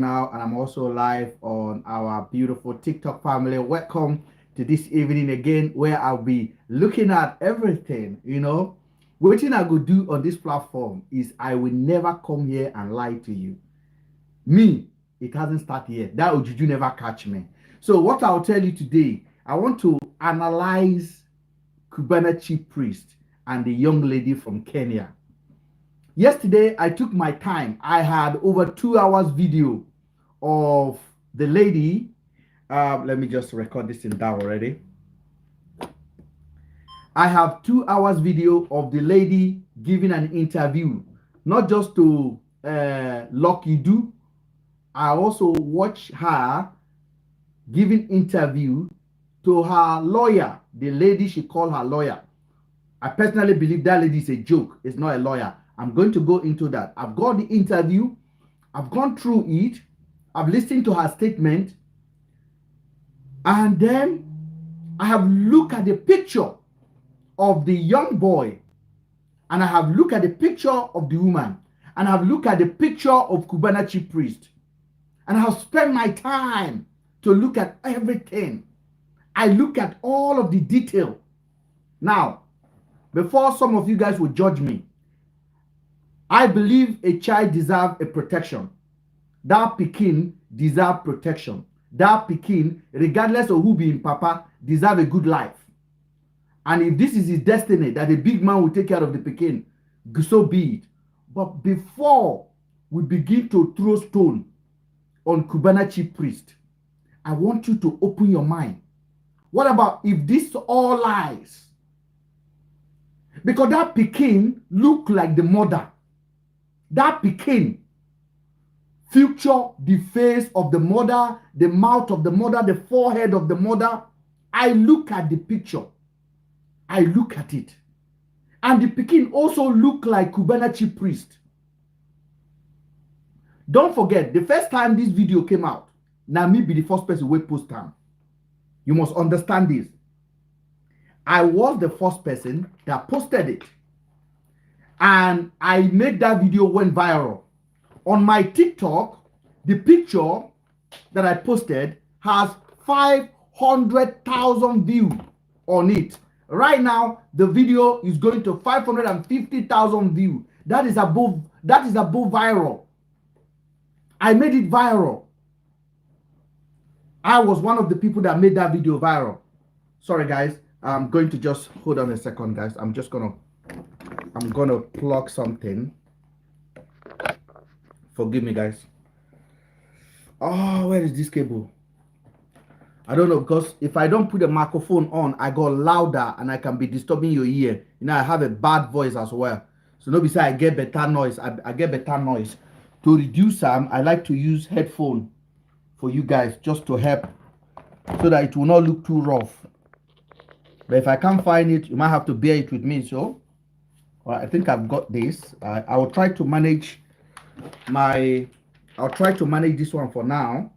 Now, and I'm also live on our beautiful TikTok family. Welcome to this evening again, where I'll be looking at everything. What I could do on this platform is I will never come here and lie to you. Me, it hasn't started yet. That would you never catch me. So, what I'll tell you today, I want to analyze Cubana chief priest and the young lady from Kenya. Yesterday, I took my time. I had over 2 hours video of the lady. Let me just record this in down already. I have 2 hours video of the lady giving an interview, not just to Lucky Do. I also watch her giving interview to her lawyer, the lady she called her lawyer. I personally believe that lady is a joke. It's not a lawyer. I'm going to go into that. I've got the interview. I've gone through it. I've listened to her statement. And then I have looked at the picture of the young boy. And I have looked at the picture of the woman. And I have looked at the picture of Cubana chief priest. And I have spent my time to look at everything. I look at all of the detail. Now, before some of you guys will judge me, I believe a child deserves a protection. That pikin deserve protection. That pikin, regardless of who be in papa, deserve a good life. And if this is his destiny, that a big man will take care of the pikin, so be it. But before we begin to throw stone on Cubana chief priest, I want you to open your mind. What about if this all lies? Because that pikin look like the mother. That pikin feature the face of the mother, the mouth of the mother, the forehead of the mother. I look at the picture. I look at it. And the pikin also look like Cubana chief priest. Don't forget, the first time this video came out, now me be the first person who post time. You must understand this. I was the first person that posted it. And I made that video went viral. On my TikTok, the picture that I posted has 500,000 views on it. Right now, the video is going to 550,000 views. That is above viral. I made it viral. I was one of the people that made that video viral. Sorry, guys. I'm going to just hold on a second, guys. I'm gonna plug something. Forgive me, guys. Oh, where is this cable? I don't know, because if I don't put the microphone on, I go louder and I can be disturbing your ear. I have a bad voice as well. So nobody say I get better noise. I get better noise. To reduce them, I like to use headphone for you guys just to help so that it will not look too rough. But if I can't find it, you might have to bear it with me. So I think I've got this. I will try to manage this one for now,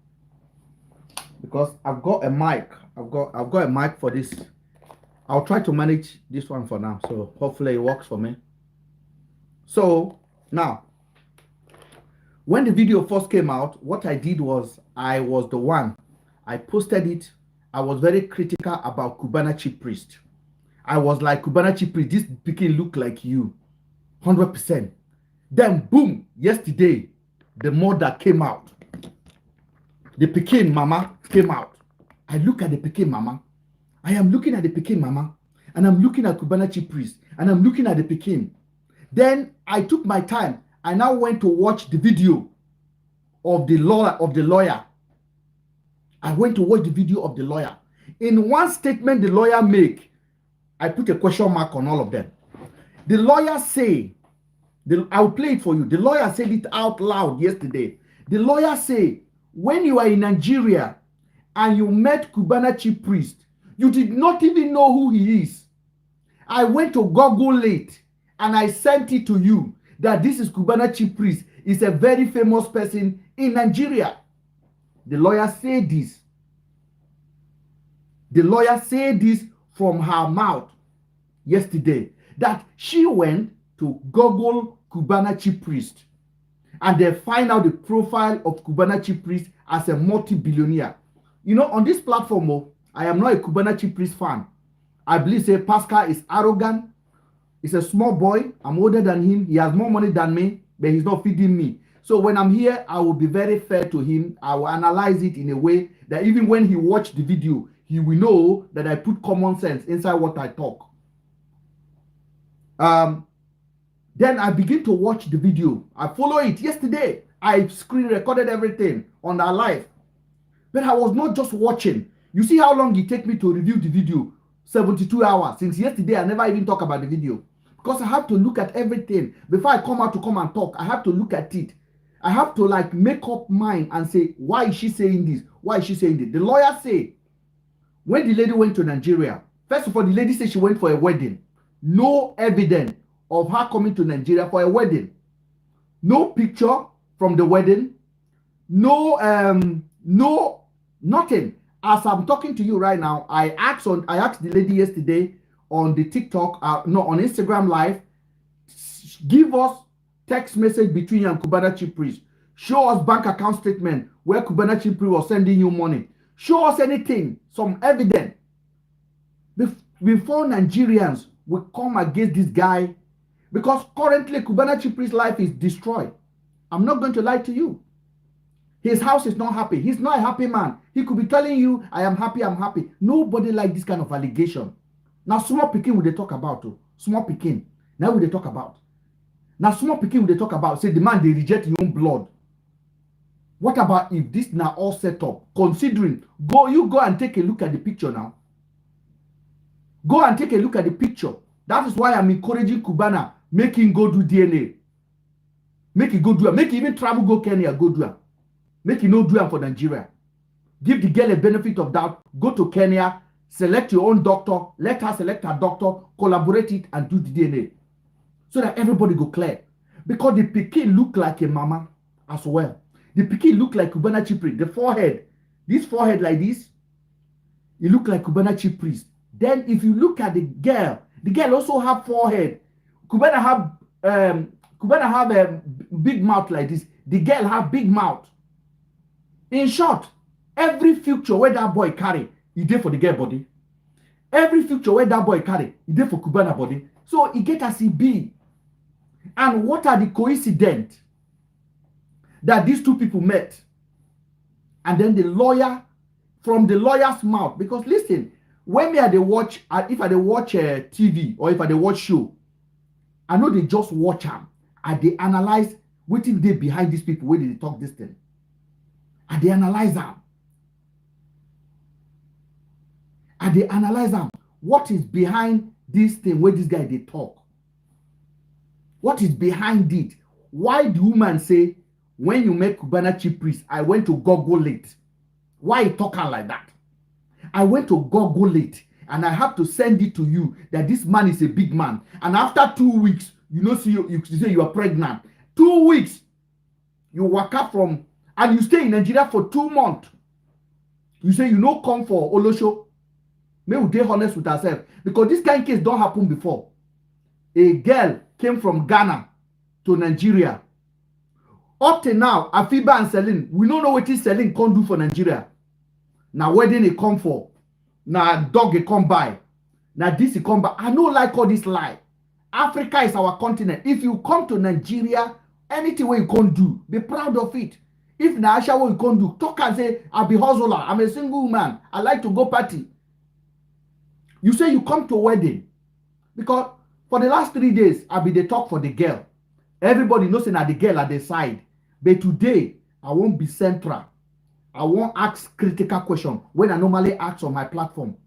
because I've got a mic. I've got a mic for this. I'll try to manage this one for now. So hopefully it works for me. So now, when the video first came out, what I did was I posted it. I was very critical about Cubana chief priest. I was like, Cubana chief priest, this pikin look like you, 100%. Then boom, yesterday, the mother came out. The pikin mama came out. I look at the pikin mama. I am looking at the pikin mama, and I'm looking at Cubana chief priest, and I'm looking at the pikin. Then I took my time. I now went to watch the video of the lawyer. I went to watch the video of the lawyer. In one statement the lawyer make, I put a question mark on all of them. The lawyer say, I'll play it for you. The lawyer said it out loud yesterday. The lawyer say, when you are in Nigeria and you met Cubana chief priest, you did not even know who he is. I went to Google it and I sent it to you that this is Cubana chief priest. Is a very famous person in Nigeria. The lawyer said this. The lawyer said this from her mouth yesterday, that she went to Google Cubana chief priest and they find out the profile of Cubana chief priest as a multi-billionaire. You know, on this platform, I am not a Cubana chief priest fan. I believe say Pascal is arrogant. He's a small boy. I'm older than him. He has more money than me, but he's not feeding me. So when I'm here, I will be very fair to him. I will analyze it in a way that even when he watched the video, he will know that I put common sense inside what I talk. Then I begin to watch the video. I follow it. Yesterday, I screen recorded everything on our live. But I was not just watching. You see how long it take me to review the video? 72 hours. Since yesterday, I never even talk about the video. Because I have to look at everything. Before I come out to come and talk, I have to look at it. I have to like make up mind and say, why is she saying this? Why is she saying this? The lawyer say, when the lady went to Nigeria, first of all, the lady said she went for a wedding. No evidence of her coming to Nigeria for a wedding. No picture from the wedding. No, nothing. As I'm talking to you right now, I asked the lady yesterday on the TikTok, on Instagram Live, give us text message between you and Cubana chief priest. Show us bank account statement where Cubana chief priest was sending you money. Show us anything, some evidence. Before Nigerians will come against this guy, because currently Cubana chief priest's life is destroyed. I'm not going to lie to you. His house is not happy. He's not a happy man. He could be telling you, I am happy, I'm happy. Nobody like this kind of allegation. Now, small pikin will they talk about too. Small pikin. Now will they talk about. Now, small pikin will they talk about. Say the man, they reject your own blood. What about if this now all set up? Considering, you go and take a look at the picture now. Go and take a look at the picture. That is why I'm encouraging Cubana, make him go do DNA. Make him go do it. Make him even travel, go Kenya, go do it. Make him no do it for Nigeria. Give the girl a benefit of doubt. Go to Kenya, select your own doctor, let her select her doctor, collaborate it and do the DNA. So that everybody go clear. Because the pikin look like a mama as well. The pikin look like Cubana chief priest. The forehead, this forehead like this, it look like Cubana chief priest. Then if you look at the girl also have forehead. Cubana have a big mouth like this. The girl have big mouth. In short, every future where that boy carry, he did for the girl body. Every future where that boy carry, he did for Cubana body. So he get as he be. And what are the coincidence that these two people met? And then the lawyer, from the lawyer's mouth, because listen, when I watch, if I watch TV or if I watch show, I know they just watch them and they analyze what is they behind these people when they talk this thing. And they analyze them. And they analyze them. What is behind this thing where this guy they talk? What is behind it? Why the woman say, when you make Cubana chief priest, I went to Google it. Why you talking like that? I went to Google it and I have to send it to you that this man is a big man. And after 2 weeks, you say you are pregnant. 2 weeks, you wake up from, and you stay in Nigeria for 2 months. You say you no come for Olosho. May we be honest with ourselves. Because this kind of case don't happen before. A girl came from Ghana to Nigeria. Up to now, Afiba and Celine, we don't know what this Celine can do for Nigeria. Now wedding it come for. Now dog it come by. Now this it come by. I don't like all this lie. Africa is our continent. If you come to Nigeria, anything what you can do, be proud of it. If Naasha what you can do, talk and say, I'll be hustler. I'm a single man. I like to go party. You say you come to a wedding. Because for the last 3 days, I'll be the talk for the girl. Everybody knows that the girl at the side. But today, I won't be central. I won't ask critical questions when I normally ask on my platform.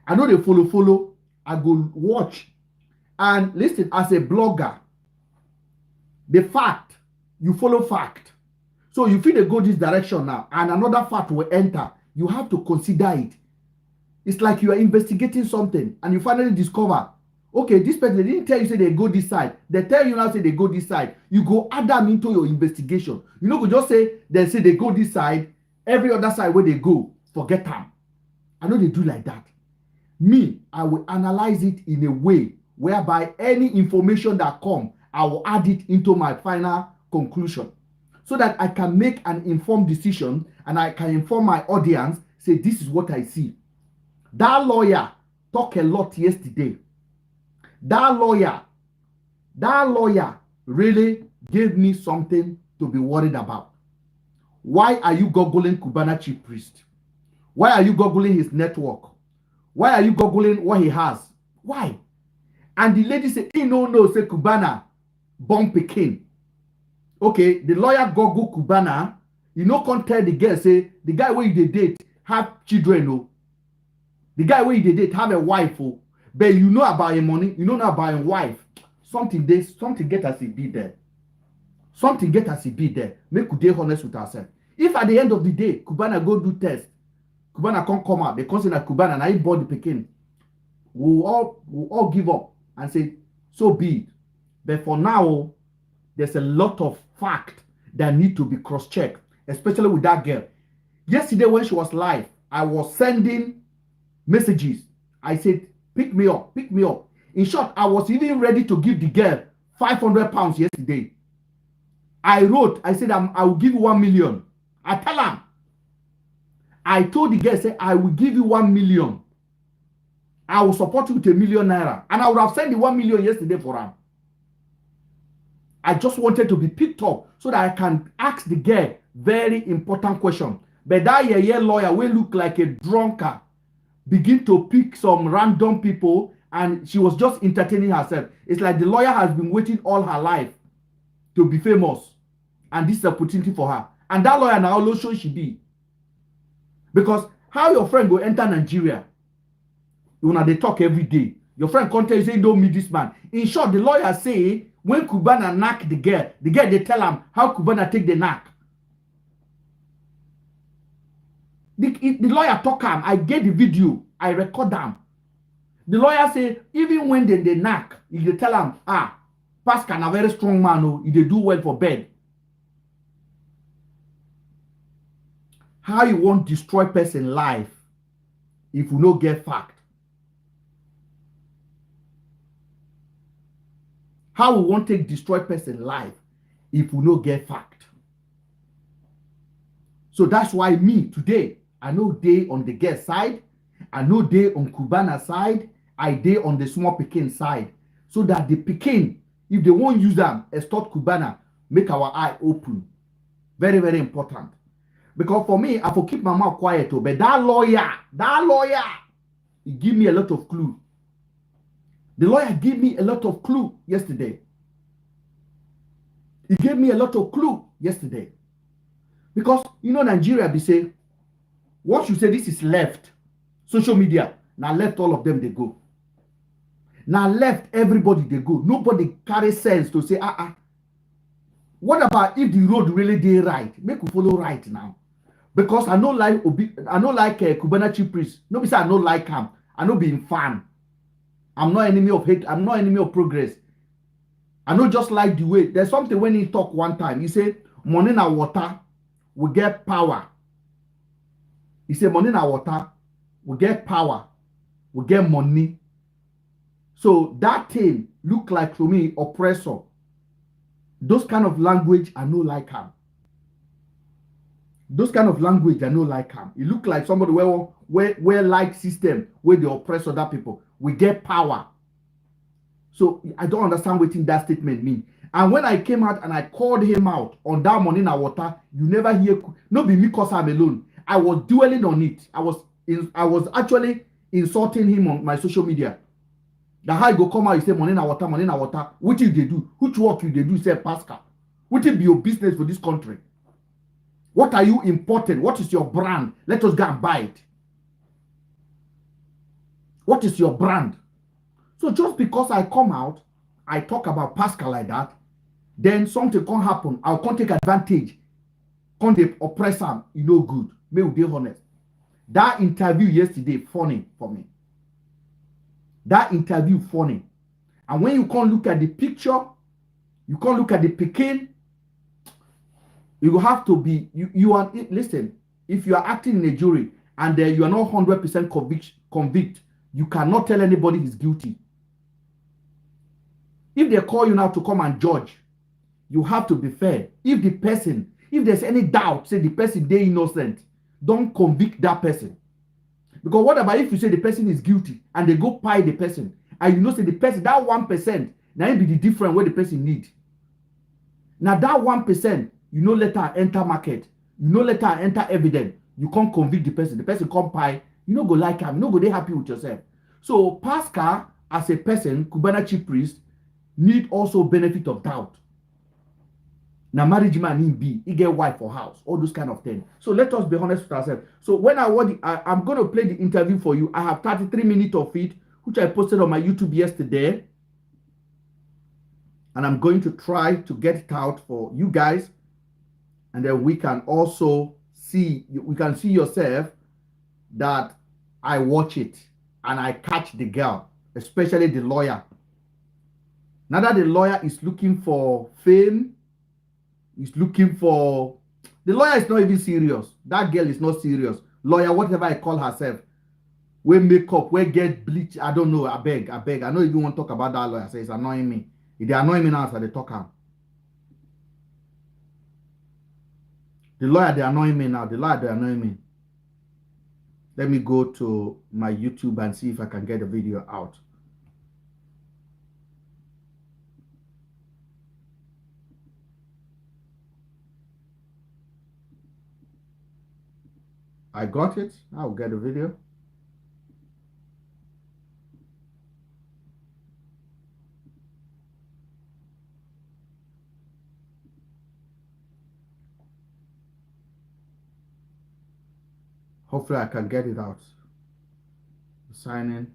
I know they follow. I go watch. And listen, as a blogger, the fact, you follow fact. So you feel they go this direction now, and another fact will enter. You have to consider it. It's like you are investigating something, and you finally discover, okay, this person, they didn't tell you say they go this side. They tell you now say they go this side. You go add them into your investigation. You know, go just say they go this side, every other side where they go, forget them. I know they do like that. Me, I will analyze it in a way whereby any information that come, I will add it into my final conclusion. so that I can make an informed decision and I can inform my audience, say, this is what I see. That lawyer talked a lot yesterday. That lawyer really gave me something to be worried about. Why are you googling Cubana chief priest? Why are you googling his network? Why are you googling what he has? Why? And the lady said, he no, say Cubana born Pekin. Okay, the lawyer google Cubana, you know, can't tell the girl, say, the guy where you date have children, oh. The guy where you date have a wife, oh. But you know about your money, you know about your wife. Something get us it be there. Something get us it be there. Make we dey honest with ourselves. If at the end of the day, Cubana go do test, Cubana can't come out, they consider Cubana and I born the Pekin, we'll all give up and say, so be it. But for now, there's a lot of fact that need to be cross-checked, especially with that girl. Yesterday when she was live, I was sending messages. I said, pick me up, pick me up. In short, I was even ready to give the girl 500 pounds yesterday. I wrote, I said, I will give you 1 million. I tell him. I told the girl, say, I will give you 1 million. I will support you with ₦1 million. And I would have sent the 1 million yesterday for her. I just wanted to be picked up so that I can ask the girl very important question. But that lawyer will look like a drunkard, begin to pick some random people, and she was just entertaining herself. It's like the lawyer has been waiting all her life to be famous, and this is an opportunity for her. And that lawyer now also should be. Because how your friend go enter Nigeria? You know, they talk every day. Your friend can't tell you, say, don't meet this man. In short, the lawyer say, when Cubana knock the girl, they tell him how Cubana take the knock. The lawyer talk him. I get the video. I record them. The lawyer say, even when they knock, they tell him, Pascal a very strong man, oh, they do well for bed. How you want destroy person life if you no get fact? How we want to destroy person life if we no get fact? So that's why me today, I know they on the girl side, I know they on Cubana side, I they on the small Pekin side. So that the Pekin, if they won't use them, extort Cubana, make our eye open. Very, very important. Because for me, I will keep my mouth quiet, but that lawyer, he give me a lot of clue. The lawyer gave me a lot of clue yesterday. He gave me a lot of clue yesterday. Because, you know, Nigeria, they say, once you say this is left, social media, now left all of them, they go. Now left everybody, they go. Nobody carry sense to say, what about if the road really did right? Make we follow right now. Because I know like Cubana chief priest. Nobody say I don't like him. I know being fan. I'm not enemy of hate. I'm not enemy of progress. I know just like the way. There's something when he talk one time. He said, money na water, we get power. He said, money na water, we get power, we get money. So that thing look like to me oppressor. Those kind of language, I know like him. Those kind of language, I know like him. It look like somebody where like system, where they oppress other people. We get power. So I don't understand what that statement mean. And when I came out and I called him out on that money na water, you never hear. No be me because I'm alone. I was dwelling on it. I was actually insulting him on my social media. That how you go come out, you say money na water, money na water. What did they do? Which work you they do? Say Pascal. What will be your business for this country? What are you importing? What is your brand? Let us go and buy it. What is your brand? So just because I come out, I talk about Pascal like that, then something can happen. I'll come take advantage. Come they oppress him. You know good. May we be honest. That interview yesterday funny for me. That interview funny. And when you can't look at the picture, you can't look at the Pekin, you will have to be, you are, listen, if you are acting in a jury and you are not 100% convict, you cannot tell anybody he's guilty. If they call you now to come and judge, you have to be fair. If the person If there's any doubt, say the person they innocent, don't convict that person. Because what about if you say the person is guilty and they go pie the person, and you know say the person, that 1%, now it be the different way the person need. Now that 1%, you know later enter market, you know later enter evidence, you can't convict the person come pie, you know go like him, you know go they happy with yourself. So Pascal, as a person, Cubana chief priest, need also benefit of doubt. Now marriage man in be, he get wife for house, all those kind of things. So let us be honest with ourselves. So when I'm going to play the interview for you. I have 33 minutes of it, which I posted on my YouTube yesterday. And I'm going to try to get it out for you guys. And then we can also see, we can see yourself that I watch it and I catch the girl, especially the lawyer. Now that the lawyer is looking for fame, is looking for, the lawyer is not even serious. That girl is not serious. Lawyer, whatever I call herself, we make up, we get bleach. I don't know. I beg. I don't even want to talk about that lawyer. So it's annoying me. If they annoy me now, so they talk out. The lawyer, they annoy me now. The lawyer, they annoy me. Let me go to my YouTube and see if I can get the video out. I got it. I'll get the video. Hopefully I can get it out. Sign in.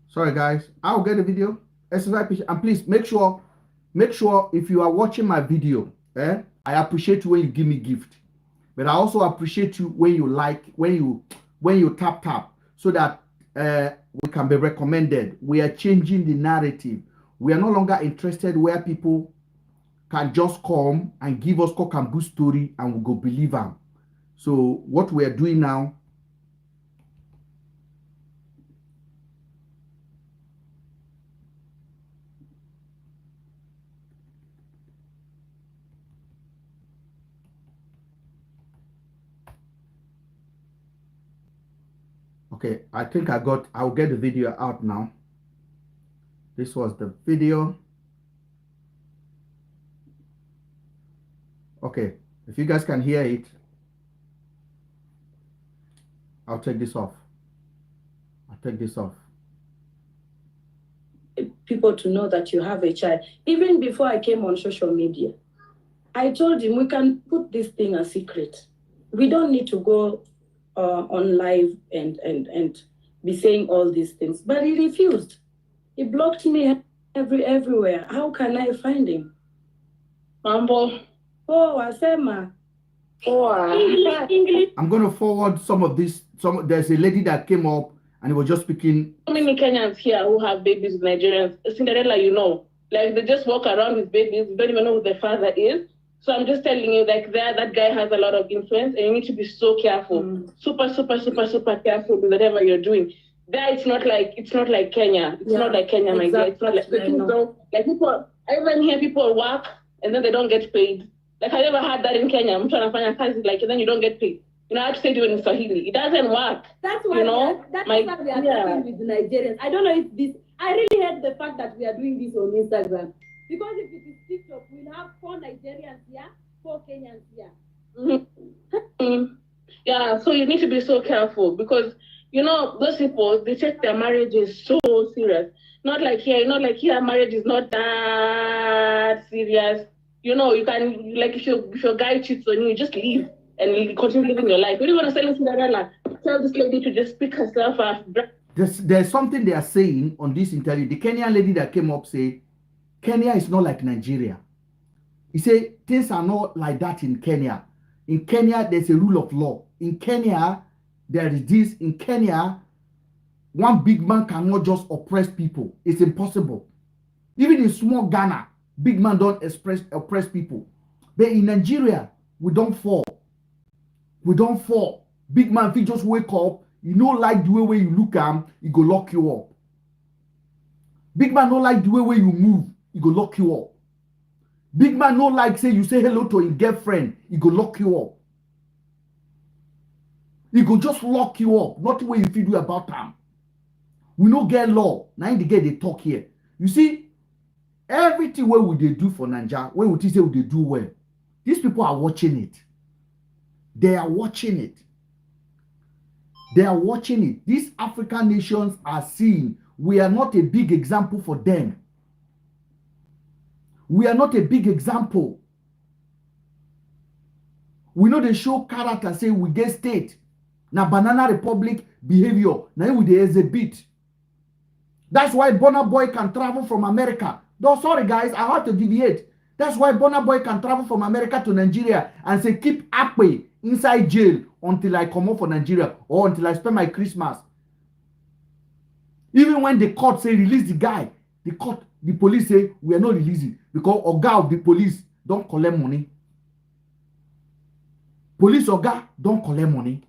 Sorry guys, I'll get the video. And please make sure if you are watching my video, I appreciate you when you give me gift. But I also appreciate you when you like, when you tap, so that we can be recommended. We are changing the narrative. We are no longer interested where people can just come and give us cock and bull story and we go believe them. So what we are doing now, okay, I think I'll get the video out now. This was the video. Okay, if you guys can hear it, I'll take this off. People to know that you have a child. Even before I came on social media, I told him we can put this thing a secret. We don't need to go on live and be saying all these things. But he refused. He blocked me everywhere. How can I find him? Mambo. Oh, Asema. Oh, English. I'm going to forward some of this. There's a lady that came up and he was just speaking. So many Kenyans here who have babies with Nigerians. Cinderella, you know, like they just walk around with babies, don't even know who their father is. So I'm just telling you, like that guy has a lot of influence, and you need to be so careful, super careful with whatever you're doing. There, it's not like Kenya. It's not like Kenya, my guy. It's not like the things don't, like people. I even hear people work and then they don't get paid. Like I never had that in Kenya. I'm trying to find a cousin, like, and then you don't get paid. You know, I have to say it in Swahili. It doesn't work. That's why that's why we are talking with the Nigerians. I don't know if this. I really hate the fact that we are doing this on Instagram, because if it is TikTok, we'll have 4 Nigerians here, 4 Kenyans here. Mm-hmm. Yeah, so you need to be so careful, because you know those people, they take their marriages so serious. Not like here, marriage is not that serious. You know, you can, like, if your guy cheats on you, just leave and you continue living your life. You don't want to sell Cinderella. Tell this lady to just pick herself up. There's something they are saying on this interview. The Kenyan lady that came up say, Kenya is not like Nigeria. He say things are not like that in Kenya. In Kenya, there's a rule of law. In Kenya, there is this. In Kenya, one big man cannot just oppress people. It's impossible. Even in small Ghana, big man don't oppress people. But in Nigeria, we don't fall. Big man, if you just wake up, you know, like the way you look at him, he go lock you up. Big man don't like the way you move, he go lock you up. Big man don't like say you say hello to his girlfriend, he go lock you up. He go just lock you up, not the way you feel do about them. We no get law. Now the get they talk here. You see, everything where we they do for Nigeria, where we say we they do well, these people are watching it. They are watching it. They are watching it. These African nations are seeing we are not a big example for them. We are not a big example. We know they show character, say we get state. Now Banana Republic behavior. Now we they exhibit. That's why Burna Boy can travel from America. No, sorry guys, I have to deviate. That's why Burna Boy can travel from America to Nigeria and say keep Akpe inside jail until I come out for Nigeria or until I spend my Christmas. Even when the court say release the guy, the police say we are not releasing because Oga of the police don't collect money. Police Oga don't collect money.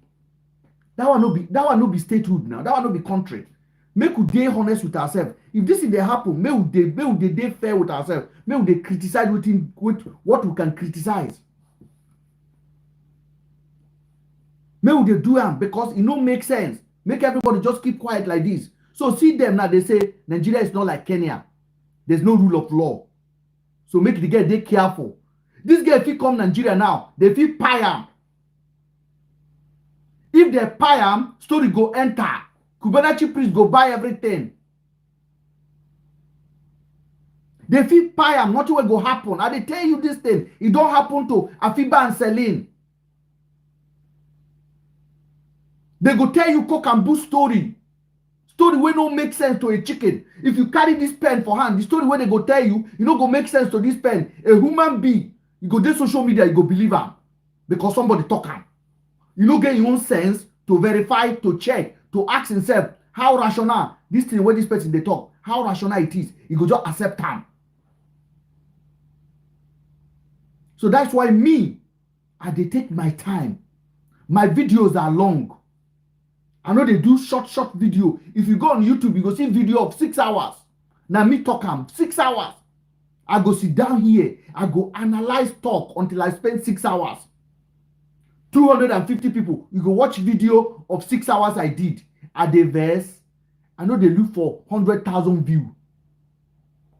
That one no be statehood now. That one no be country. Make we dey honest with ourselves. If this is dey happen, make we dey fair with ourselves. Make we dey criticize with what we can criticize. Make we dey do am because it no make sense. Make everybody just keep quiet like this. So see them now, they say Nigeria is not like Kenya. There's no rule of law. So make the girl dey careful. This girl fit come Nigeria now, they fit pay am. If they pay am, story go enter. Cubana chiefpriest go buy everything. They fit pay am, nothing will go happen. I dey tell you this thing, it don't happen to Afiba and Celine. They go tell you cock and bull story. Story wey no make sense to a chicken. If you carry this pen for hand, the story wey they go tell you, you no go make sense to this pen. A human being, you go dey social media, you go believe am because somebody talk am. You no get your own sense to verify, to check, to ask himself how rational this thing wey this person dey talk, how rational it is. You go just accept am. So that's why me, I dey take my time. My videos are long. I know they do short video. If you go on YouTube, you go see video of 6 hours. Now me talk am 6 hours. I go sit down here. I go analyze talk until I spend 6 hours. 250 people. You go watch video of 6 hours I did. At the verse, I know they look for 100,000 views.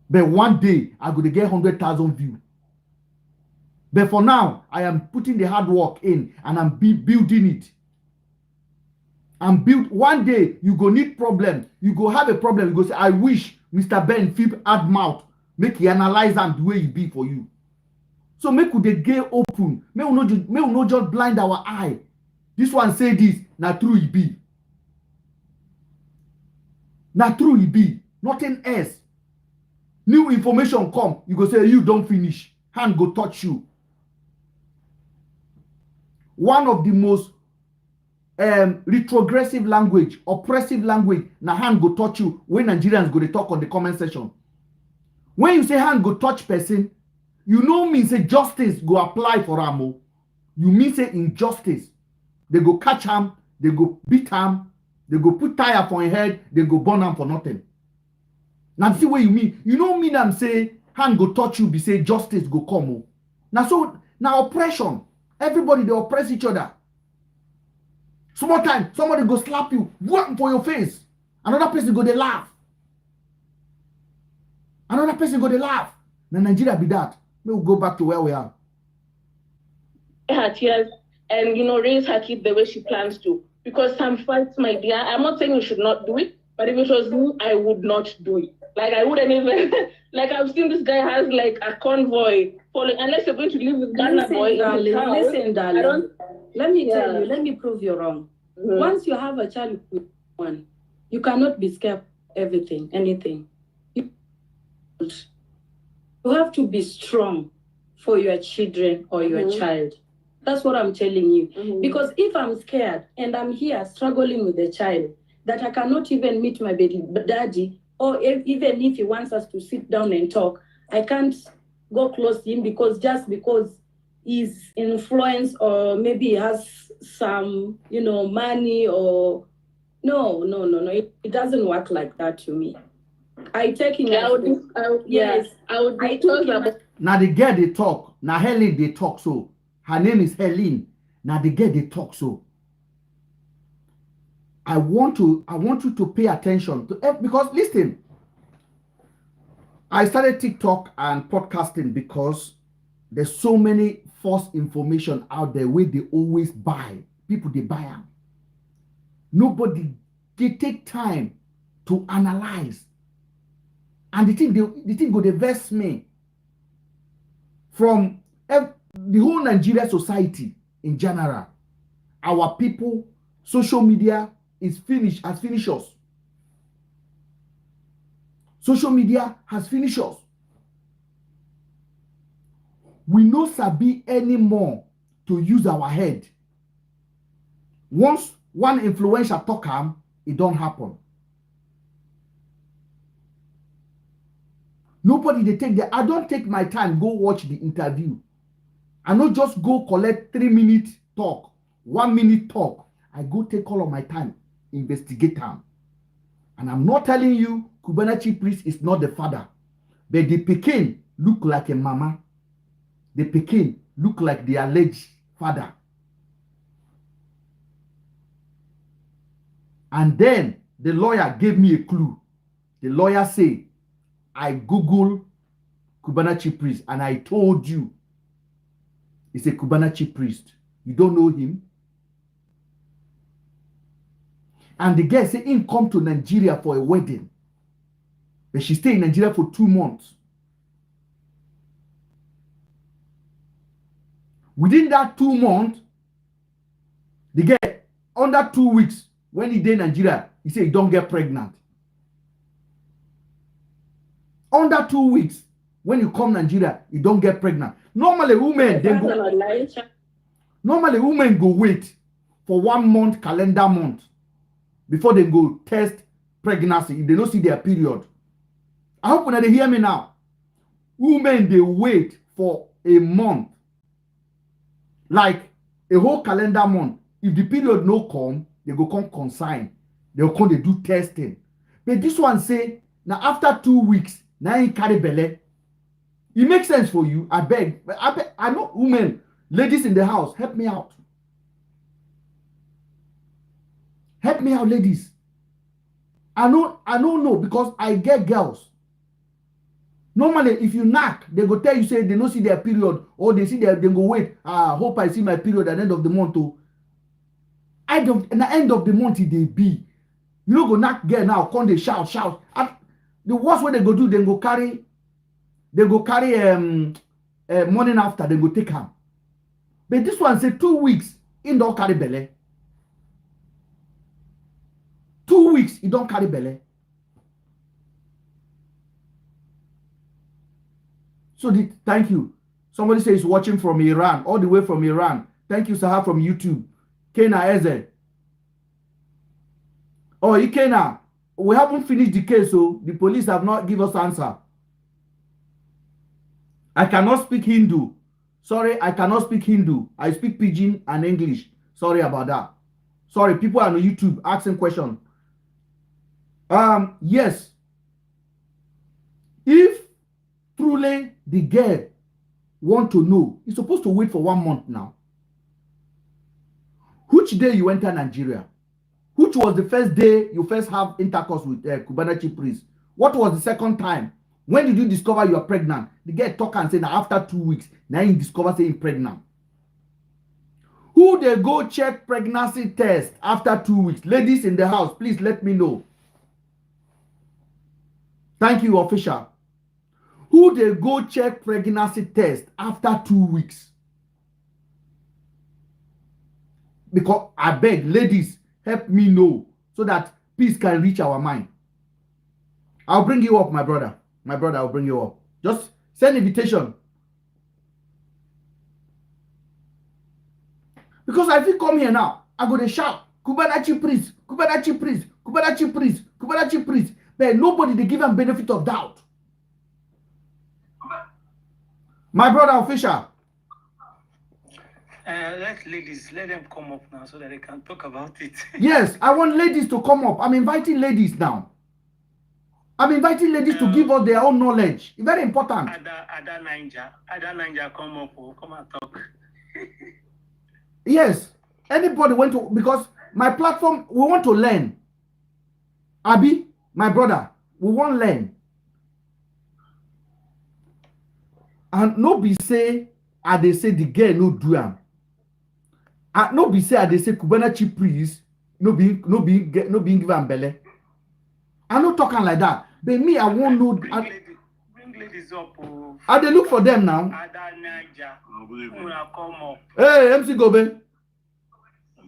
But one day, I go to get 100,000 views. But for now, I am putting the hard work in and I'm building it. And build one day you go need problem. You go have a problem. You go say, I wish MrBen fib add mouth. Make he analyze them the way he be for you. So make we the gate open. May we not just blind our eye. This one say this, na true he be. Na true he be. Nothing else. New information come. You go say you don't finish. Hand go touch you. One of the most retrogressive language, oppressive language, na hand go touch you when Nigerians go to talk on the comment section. When you say hand go touch person, you know mean say justice go apply for am. You mean say injustice. They go catch him, they go beat him, they go put tire for him head, they go burn him for nothing. Now see what you mean. You know mean am say hand go touch you, be say justice go come. Now so now oppression. Everybody they oppress each other. Small time, somebody go slap you, wham for your face. Another person go they laugh. Another person go they laugh. Now Nigeria be that. We'll go back to where we are. Her tears and raise her kid the way she plans to. Because some fights, my dear, I'm not saying you should not do it, but if it was me, I would not do it. Like I wouldn't even like I've seen this guy has like a convoy following unless you're going to live with Burna Boy. Listen, darling. Let me tell you, let me prove you wrong. Once you have a child with one, you cannot be scared of anything. You have to be strong for your children or your child. That's what I'm telling you. Because if I'm scared and I'm here struggling with the child, that I cannot even meet my baby daddy, or even if he wants us to sit down and talk, I can't go close to him because he's influenced or maybe he has some, money or no. It doesn't work like that to me. I take him. Yeah, Yes, I would I disclose took him. about. Now the girl they talk. Now Helen they talk so. Her name is Helen. Now the girl they talk so. I want you to pay attention to because listen. I started TikTok and podcasting because there's so many false information out there where they always buy. People they buy them. Nobody they take time to analyze. And the thing go they vex me from the whole Nigeria society in general. Our people, social media has finished us. Social media has finished us. We no sabi anymore to use our head. Once one influencer talk it don't happen. Nobody they take I don't take my time go watch the interview. I not just go collect 3-minute talk, 1-minute talk. I go take all of my time, investigate them. And I'm not telling you Cubana chiefpriest is not the father. But the pikin look like a mama. The pikin look like the alleged father. And then the lawyer gave me a clue. The lawyer say, I Google Cubana chiefpriest and I told you it's a Cubana chiefpriest. You don't know him? And the girl say he come to Nigeria for a wedding. But she stay in Nigeria for 2 months. Within that 2 months, the girl, under 2 weeks, when he did Nigeria, he said he don't get pregnant. Under 2 weeks, when you come Nigeria, you don't get pregnant. Normally, women go wait for 1 month, calendar month, before they go test pregnancy if they don't see their period. I hope when they hear me now. Women they wait for a month, like a whole calendar month. If the period no come, they go come consign. They will come they do testing. But this one say now after 2 weeks, now he carry belle. It makes sense for you. I beg. I know women, ladies in the house, help me out. Help me out, ladies. I don't know because I get girls. Normally, if you knock, they go tell you say they don't see their period or they go wait. Hope I see my period at the end of the month. Oh, at the end of the month they be. You don't go knock girl now. Come they shout. And the worst way they go do, they go carry morning after they go take her. But this one say 2 weeks in don't carry belle. 2 weeks he don't carry belle. So thank you. Somebody says watching from Iran, all the way from Iran. Thank you, Sahar from YouTube. Kena Eze. Oh, Ikena, we haven't finished the case, so the police have not given us answer. I cannot speak Hindu. Sorry, I cannot speak Hindu. I speak Pidgin and English. Sorry about that. Sorry, people on YouTube asking questions. Yes. If truly the girl want to know, you're supposed to wait for 1 month now. Which day you enter Nigeria? Which was the first day you first have intercourse with Cubana chiefpriest? What was the second time? When did you discover you are pregnant? The girl talk and say now after 2 weeks, now you discover saying pregnant. Who they go check pregnancy test after 2 weeks? Ladies in the house, please let me know. Thank you, official. Who they go check pregnancy test after 2 weeks? Because I beg, ladies, help me know so that peace can reach our mind. I'll bring you up, my brother. My brother, I'll bring you up. Just send invitation. Because if you come here now, I go to shout, Cubana chiefpriest, Cubana chiefpriest, Cubana chiefpriest, Cubana chiefpriest. But nobody they give them benefit of doubt. My brother official. Let them come up now so that they can talk about it. Yes, I want ladies to come up. I'm inviting ladies now. I'm inviting ladies to give us their own knowledge. It's very important. Ada Ninja, come up, come and talk. Yes. Anybody want to, because my platform, we want to learn. Abi, my brother, we want to learn. And no be say, they say the girl no do am. No be say, they say Cubana chiefpriest no be give am belle. I'm not talking like that. But me, I won't know. Bring ladies up. They look for them now. Ada Ninja, come up. Hey, MC Gobe.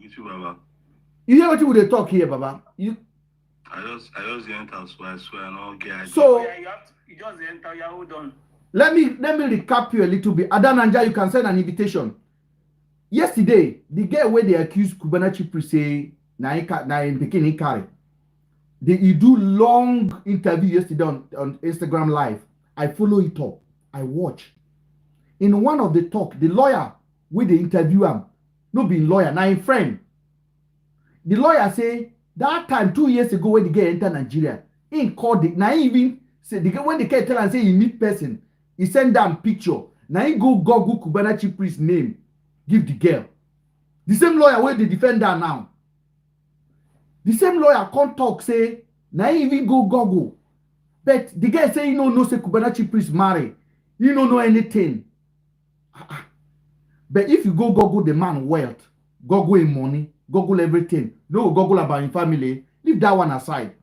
You, Baba. You hear what they talk here, Baba? I just enter, so I swear I don't get. So you just enter. Yeah, hold on. Let me recap you a little bit. Ada Ninja, you can send an invitation. Yesterday, the girl where they accused Cubana chiefpriest say na in Pekin carry. He do long interview yesterday on Instagram Live. I follow it up. I watch. In one of the talk, the lawyer with the interview him, no be lawyer, now in friend. The lawyer say that time 2 years ago when the girl enter Nigeria, he called it. Now even say when the girl tell and say he meet person, he send them picture. Now he go Google Cubana chiefpriest name, give the girl. The same lawyer where the defender now. The same lawyer can't talk say now he even go Google. But the guy say he no say Cubana chiefpriest marry. He don't know anything. But if you go Google the man wealth, Google him money, Google everything, no Google about him family, leave that one aside.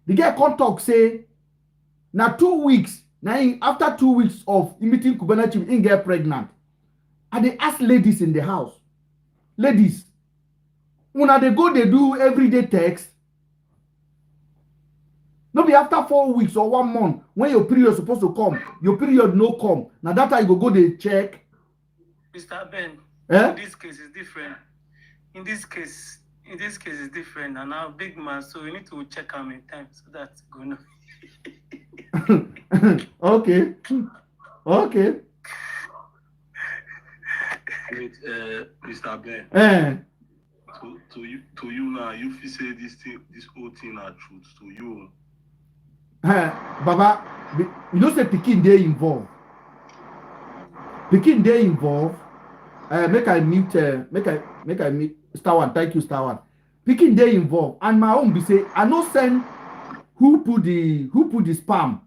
The guy can't talk say now 2 weeks, now after 2 weeks of meeting Cubana chief, he get pregnant. And they ask ladies in the house, ladies, when they go, they do everyday text. No be after 4 weeks or 1 month when your period supposed to come, your period no come. Now that time you go they check. MrBen, Eh? in this case is different. In this case is different. And now big man, so we need to check how many times so that's gonna. Okay. Okay. Wait, MrBen. To you now, you feel say this whole thing are truth to you. Baba, you know say Pikin dey involved. Pikin dey involved. Make I mute Star One. Thank you, Star One. Pikin dey involved, and my own be say I no send who put the spam.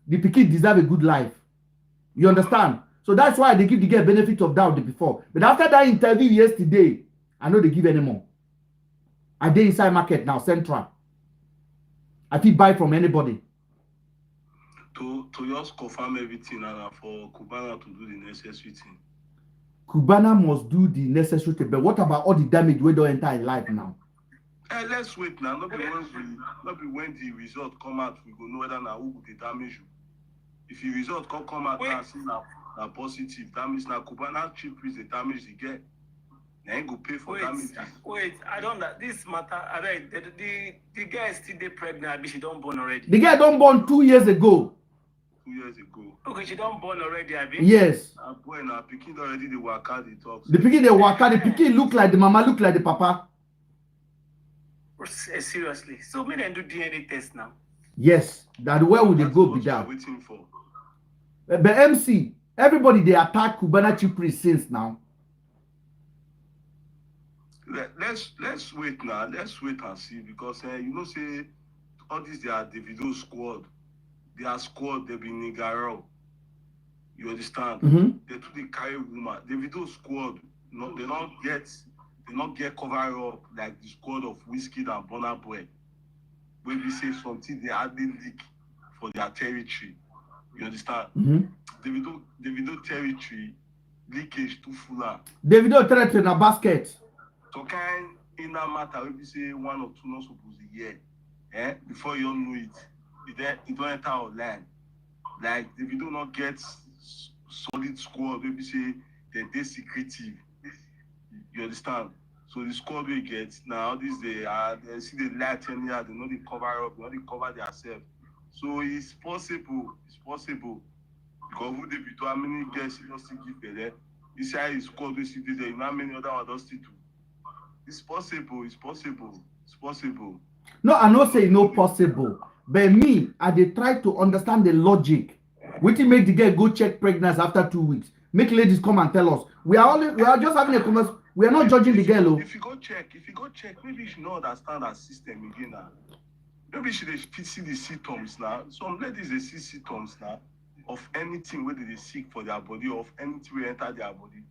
The Pikin deserve a good life. You understand? So that's why they give the girl benefit of doubt before. But after that interview yesterday, I know they give anymore. I dey inside market now, Central. I fit buy from anybody. To just confirm everything and for Cubana to do the necessary thing. Cubana must do the necessary thing. But what about all the damage we don't enter in life now? Let's wait now. Not be when the result come out, we go know whether now who they damage you. If the result come out and see now positive, that means now Cubana chiefpriest the damage they get. Now go pay for damage. Wait, I don't know. This matter, the girl is still pregnant, but she don't born already. The girl don't born 2 years ago. 2 years ago. Okay, she don't born already, Abi? Yes. Boy, now Pikin already the waka they talk. The Pikin they waka, the Pikin look like the mama, look like the papa. Seriously. So we then do DNA test now. Yes. That where would they go be that? Waiting for. But MC, everybody they attack Cubana chiefpriest since now. Let's wait now. Let's wait and see because you know say all these they are Davido squad. Their squad they be Nigerian. You understand? They too they carry woman. Davido squad. No, they not get cover up like the squad of Whiskey and Burna Boy. When we say something they adding leak for their territory. You understand? Davido territory leakage too full. Davido territory in a basket. So kind in that matter, if you say 1 or 2 not supposed a year, before you know it, it don't enter our land. Like if you do not get solid squad, maybe say they're secretive. You understand? So the squad we get now, this they see the light 10 years, they know they cover up, they know they cover themselves. So it's possible. Because who they be to how many girls you still give there? This guy is squad we see there, how many other ones don't still do. It's possible. No, I not say no possible. But me, I dey try to understand the logic. Wetin make the girl go check pregnancy after 2 weeks? Make ladies come and tell us. We are just having a conversation. We are not judging the girl. If you go check, maybe you should not understand our system again now. Maybe you should see the symptoms now. Some ladies they see symptoms now of anything where they seek for their body, of anything will enter their body.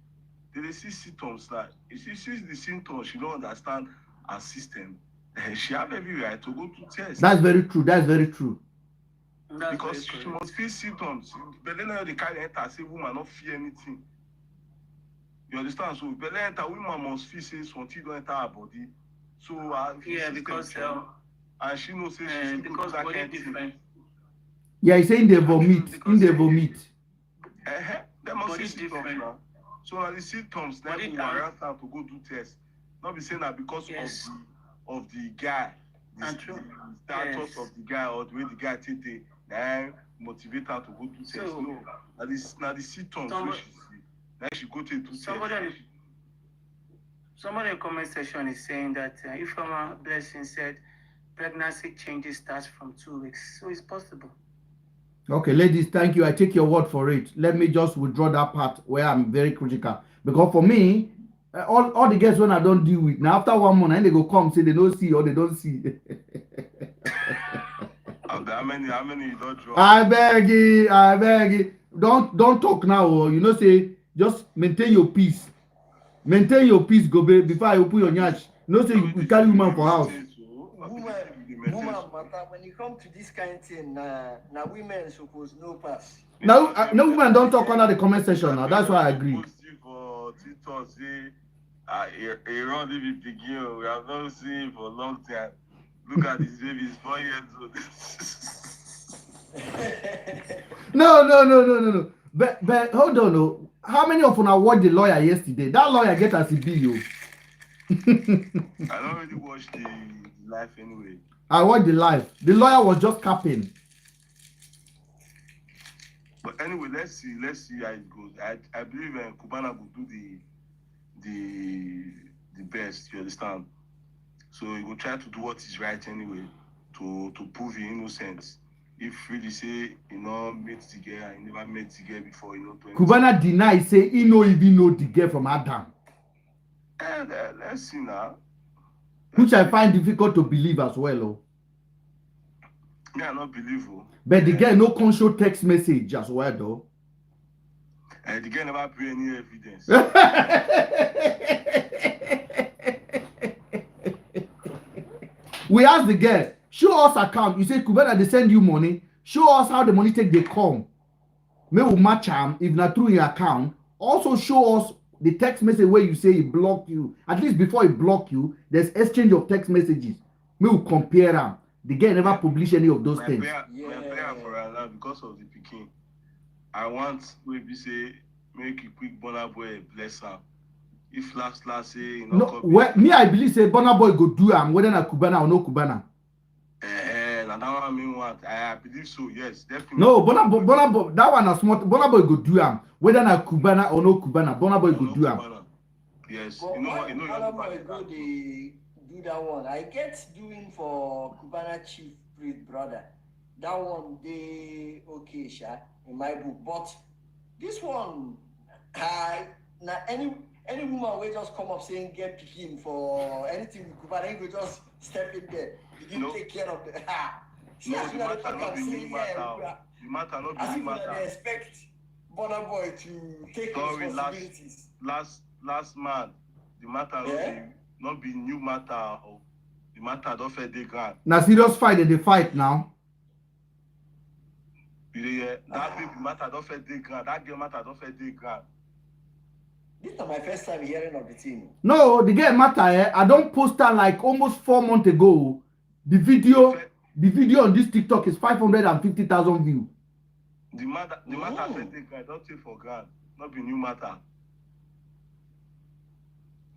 They see symptoms now. If she sees the symptoms, she don't understand our system. She have every right to go to test. That's very true. That's very true. Because she must feel symptoms. But then they can't enter, say woman not feel anything. You understand? So but then enter, woman must feel say something don't enter her body. So because and she knows say she's because that body kind different. Yeah, he's saying they vomit. In they vomit. They must see symptoms now. So now the symptoms then we warrant her to go do tests. Not be saying that because of the guy, the status of the guy or the way the guy take the motivate her to go do tests. So, no, now the symptoms which she see. Then she go to do tests. Somebody in the comment section is saying that if our blessing said pregnancy changes starts from 2 weeks, so it's possible. Okay, ladies, thank you. I take your word for it. Let me just withdraw that part where I'm very critical. Because for me, all the girls when I don't deal with, now after 1 month, and they go come, say they don't see or they don't see. How many you don't draw? I beg you. Don't talk now. You know, say, just maintain your peace. Maintain your peace, Gobe, before I open your nyash. You know, say, you carry woman for house. Woman matter when you come to this kind of thing, now women suppose no pass. No women don't talk under the comment section now. That's why I agree. He run if begin. We have not seen him for a long time. Look at his baby, he's 4 years old. No. But hold on, no. How many of you watched the lawyer yesterday? That lawyer get as a bill. I don't really watch the live anyway. I watched the live. The lawyer was just capping. But anyway, let's see how it goes. I believe Cubana will do the best. You understand? So he will try to do what is right anyway to prove his innocence. If really say met the girl and he never met the girl before, Cubana denies say he no even know the girl from Adam. And let's see now. Which I find difficult to believe as well. Oh. Me, I not believe. But the girl no can show text message as well though. The girl never bring any evidence. We asked the girl, show us account. You say Cubana they send you money. Show us how the money take they come. May we match them if not through your account. Also show us the text message where you say he blocked you. At least before he block you, there's exchange of text messages. May we compare them. The girl never publish any of those things. My prayer for Allah because of the Peking. I want maybe say make a quick Burna Boy bless her. If last say me I believe say Burna Boy go do whether na Cubana or no Cubana. That one mean what? I believe so. Yes, definitely. No, Burna Boy that one is smart. Burna Boy go do whether na Cubana or no Cubana. Burna Boy go do Yes, but Burna Boy go they do that one. I get doing for Cubana chiefpriest brother. That one they okay, Sha, in my book. But this one, now any woman will just come up saying get picking for anything with Cubana, he will just step in there. He didn't take care of the the matter not be matter. They expect Burna Boy to take responsibilities. Last man, the matter not be new matter. The matter don't fair the ground. Now serious fight they fight now. That big matter don't fair the ground. That girl matter don't fair the ground. This is my first time hearing of the thing. No, the girl matter. I don't post her like almost 4 months ago. The video on this TikTok is 550,000 views. The matter fair the ground. Don't take for ground. Not be new matter.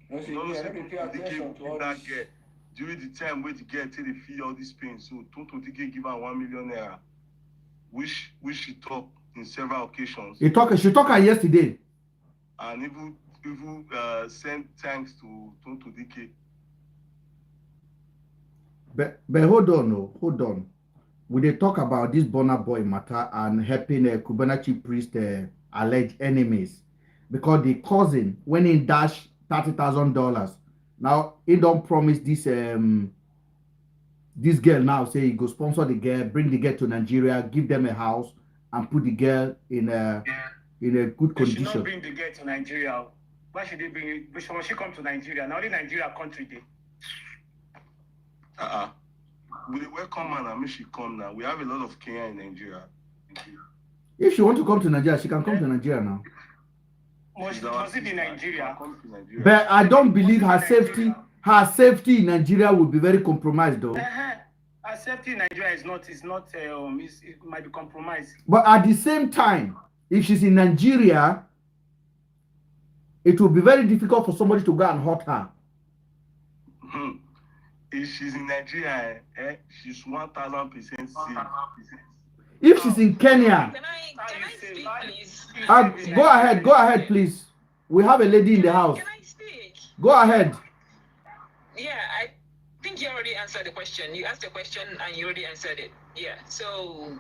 No, during the time where the girl till they feel all this pain, so Tonto Dike give her 1 million naira, which she talked in several occasions. She talked her yesterday, and even sent thanks to Tonto Dike. But hold on. we dey talk about this Burna Boy matter and helping a Cubana chief priest alleged enemies because the cousin when he dash $30,000, now he don't promise this girl now say he go sponsor the girl, bring the girl to Nigeria, give them a house, and put the girl in a good They should condition. not bring the girl to Nigeria. Why should they bring it? When she come to Nigeria? Now only Nigeria country day. We welcome her and she come now. We have a lot of Kenya in Nigeria. If she want to come to Nigeria, she can come to Nigeria now. Must it be Nigeria? But I don't believe her safety in Nigeria will be very compromised though. Her safety in Nigeria is not it might be compromised. But at the same time, if she's in Nigeria, it will be very difficult for somebody to go and hurt her. If she's in Nigeria, she's 1,000% safe. If she's in Kenya, Can I speak, please? go ahead, please. We have a lady in the house. Can I speak? Go ahead. Yeah, I think you already answered the question. You asked the question and you already answered it. Yeah. So,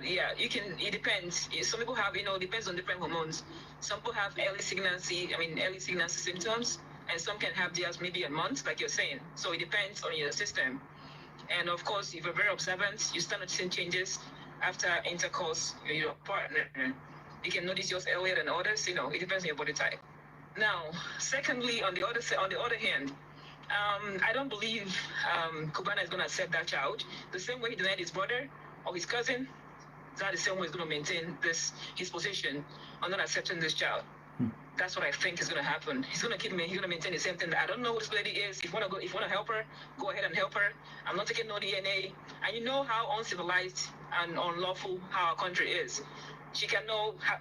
yeah, you can. It depends. Some people have, depends on different hormones. Some people have early signal symptoms, and some can have theirs maybe a month, like you're saying. So it depends on your system. And of course, if you're very observant, you start noticing changes after intercourse with your partner. You can notice yours earlier than others. It depends on your body type. Now, secondly, on the other hand, I don't believe Cubana is going to accept that child the same way he denied his brother or his cousin. That the same way he's going to maintain his position on not accepting this child. That's what I think is going to happen. He's going to maintain the same thing. I don't know who this lady is. If you want to help her, go ahead and help her. I'm not taking no DNA. And you know how uncivilized and unlawful our country is. She can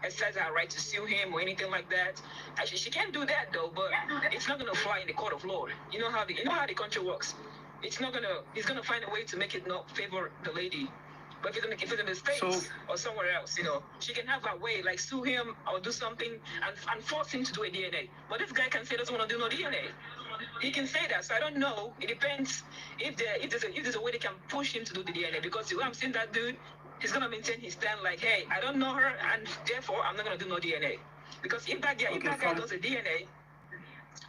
exercise her right to sue him or anything like that. Actually, she can't do that though, but it's not going to fly in the court of law. You know how the country works. He's going to find a way to make it not favor the lady. But if it's in the States or somewhere else, she can have her way, like sue him or do something and force him to do a DNA. But this guy can say he doesn't want to do no DNA. He can say that. So I don't know. It depends if there's a way they can push him to do the DNA. Because I'm seeing that dude, he's going to maintain his stand like, hey, I don't know her, and therefore I'm not going to do no DNA. Because if that guy does a DNA,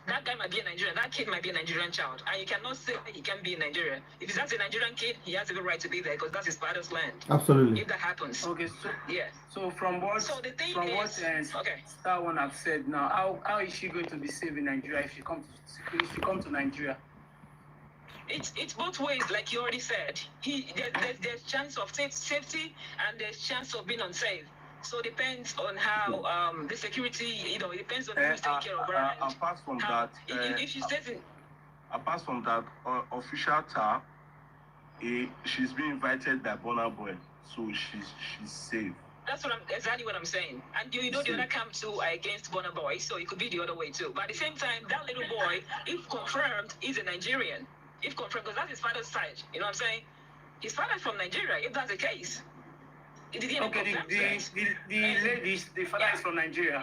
that guy might be a Nigerian. That kid might be a Nigerian child. And you cannot say he can be in Nigeria. If he's a Nigerian kid, he has every right to be there because that's his father's land. Absolutely. If that happens. Okay, so yeah. So from what Star One have said now, how is she going to be safe in Nigeria if she come to Nigeria? It's both ways, like you already said. There's chance of safety and there's chance of being unsafe. So it depends on how the security, it depends on who's taking care of her. Apart from that, if she stays in. Apart from that, official tar, she's been invited by Burna Boy, so she's safe. That's exactly what I'm saying. And the other camp too are against Burna Boy, so it could be the other way too. But at the same time, that little boy, if confirmed, is a Nigerian. If confirmed, because that's his father's side. You know what I'm saying? His father's from Nigeria. If that's the case. The father is from Nigeria.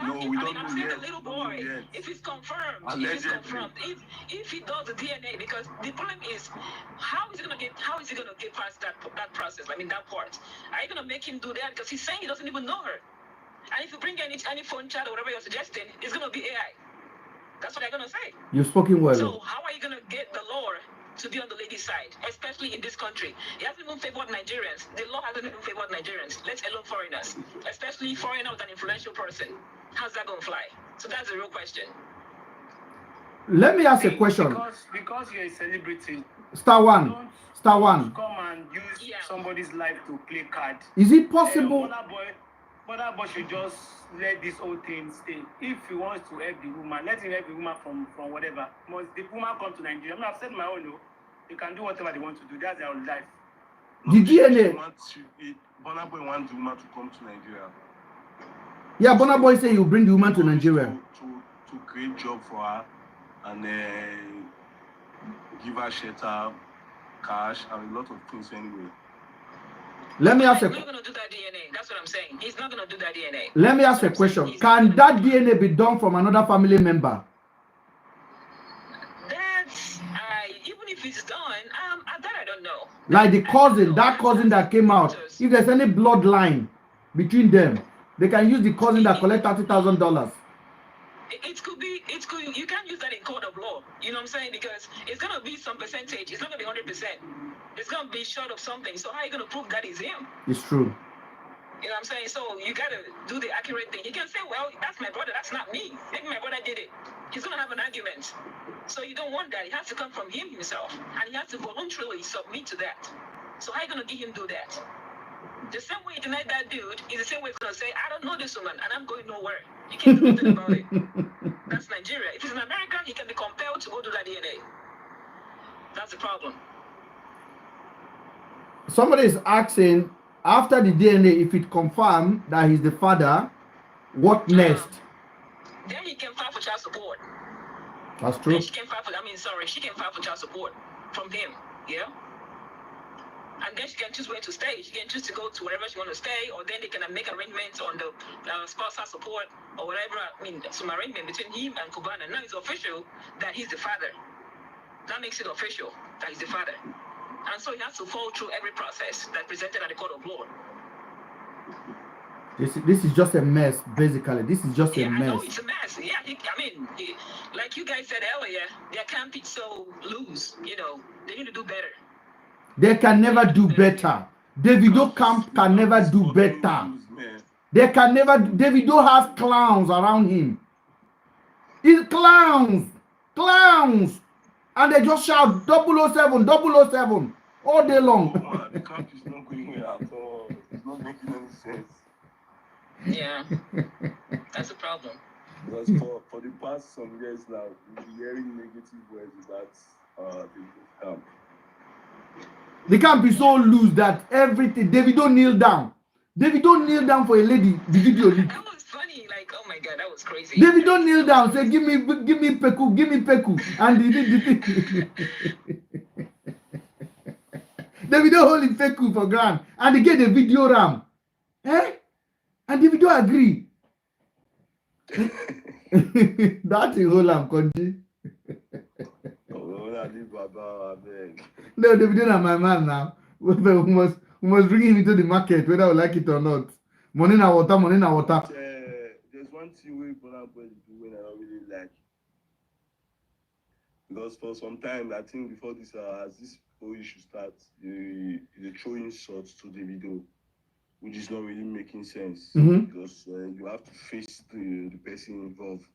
No, we don't know I'm saying yet. the little boy, if it's confirmed, if he does the DNA, because the problem is, how is he gonna get past that process? I mean that part. Are you gonna make him do that? Because he's saying he doesn't even know her. And if you bring any phone chat or whatever you're suggesting, it's gonna be AI. That's what they're gonna say. You've spoken well. So how are you gonna get the law to be on the lady's side, especially in this country? It hasn't even favored Nigerians. The law hasn't even favored Nigerians, let alone foreigners, especially foreigner with an influential person. How's that going to fly? So that's the real question. Let me ask a question. Because you're a celebrity. Star One. Come and use somebody's life to play card. Is it possible? Burna Boy should just let this whole thing stay. If he wants to help the woman, let him help the woman from whatever. Must the woman come to Nigeria? I've said my own. They can do whatever they want to do. That's their life. The DNA. Burna Boy wants the woman to come to Nigeria. Yeah, Burna Boy say you bring the woman to Nigeria. To create job for her and give her shelter, cash, and a lot of things anyway. Let me ask He's not going to do that DNA. That's what I'm saying. He's not going to do that DNA. Let me ask a question. Can that DNA be done from another family member? That's even if it's done, that I don't know. Like the cousin, that cousin that came out. If there's any bloodline between them, they can use the cousin that collect $30,000. It could be, you can't use that in court of law. You know what I'm saying? Because it's going to be some percentage. It's not going to be 100%. It's going to be short of something. So how are you going to prove that is him? It's true. You know what I'm saying? So you got to do the accurate thing. You can say, well, that's my brother. That's not me. Maybe my brother did it. He's going to have an argument. So you don't want that. It has to come from him himself. And he has to voluntarily submit to that. So how are you going to get him do that? The same way you denied that dude is the same way he's going to say, I don't know this woman and I'm going nowhere. You can't do nothing about it. That's Nigeria. If he's an American, he can be compelled to go do that DNA. That's the problem. Somebody is asking, after the DNA, if it confirmed that he's the father, what next? Then he can file for child support. That's true. Then she can file for child support from him. Yeah. And then she can choose where to stay. She can choose to go to wherever she wants to stay, or then they can make arrangements on the spousal support or whatever. I mean, some arrangement between him and Cubana. Now it's official that he's the father. That makes it official that he's the father. And so he has to follow through every process that's presented at the court of law. This is just a mess, basically. This is just a mess. I know it's a mess. Yeah, like you guys said earlier, they can't be so loose. You know, they need to do better. They can never do better. Davido camp can never do better. They can never. Davido has clowns around him. It's clowns, and they just shout 007, 007 all day long. The camp is not going well at all. It's not making any sense. Yeah, that's a problem. Because for the past some years now, we've been hearing negative words about the camp. The camp is so loose that everything. Davido kneel down. Davido kneel down for a lady. The video. That was funny. Like, oh my god, that was crazy. Davido kneel down. Say, give me peku, and the Davido holding peku for grand, and they get the video ram. And Davido agree. That's a whole am country. No, Davido na my man now. We must bring him into the market, whether we like it or not. Money na water, money na water. There's one thing we Burna Boy is doing I don't really like. Because for some time, I think before this, as this whole issue starts, they're throwing shots to Davido, which is not really making sense. Because you have to face the person involved,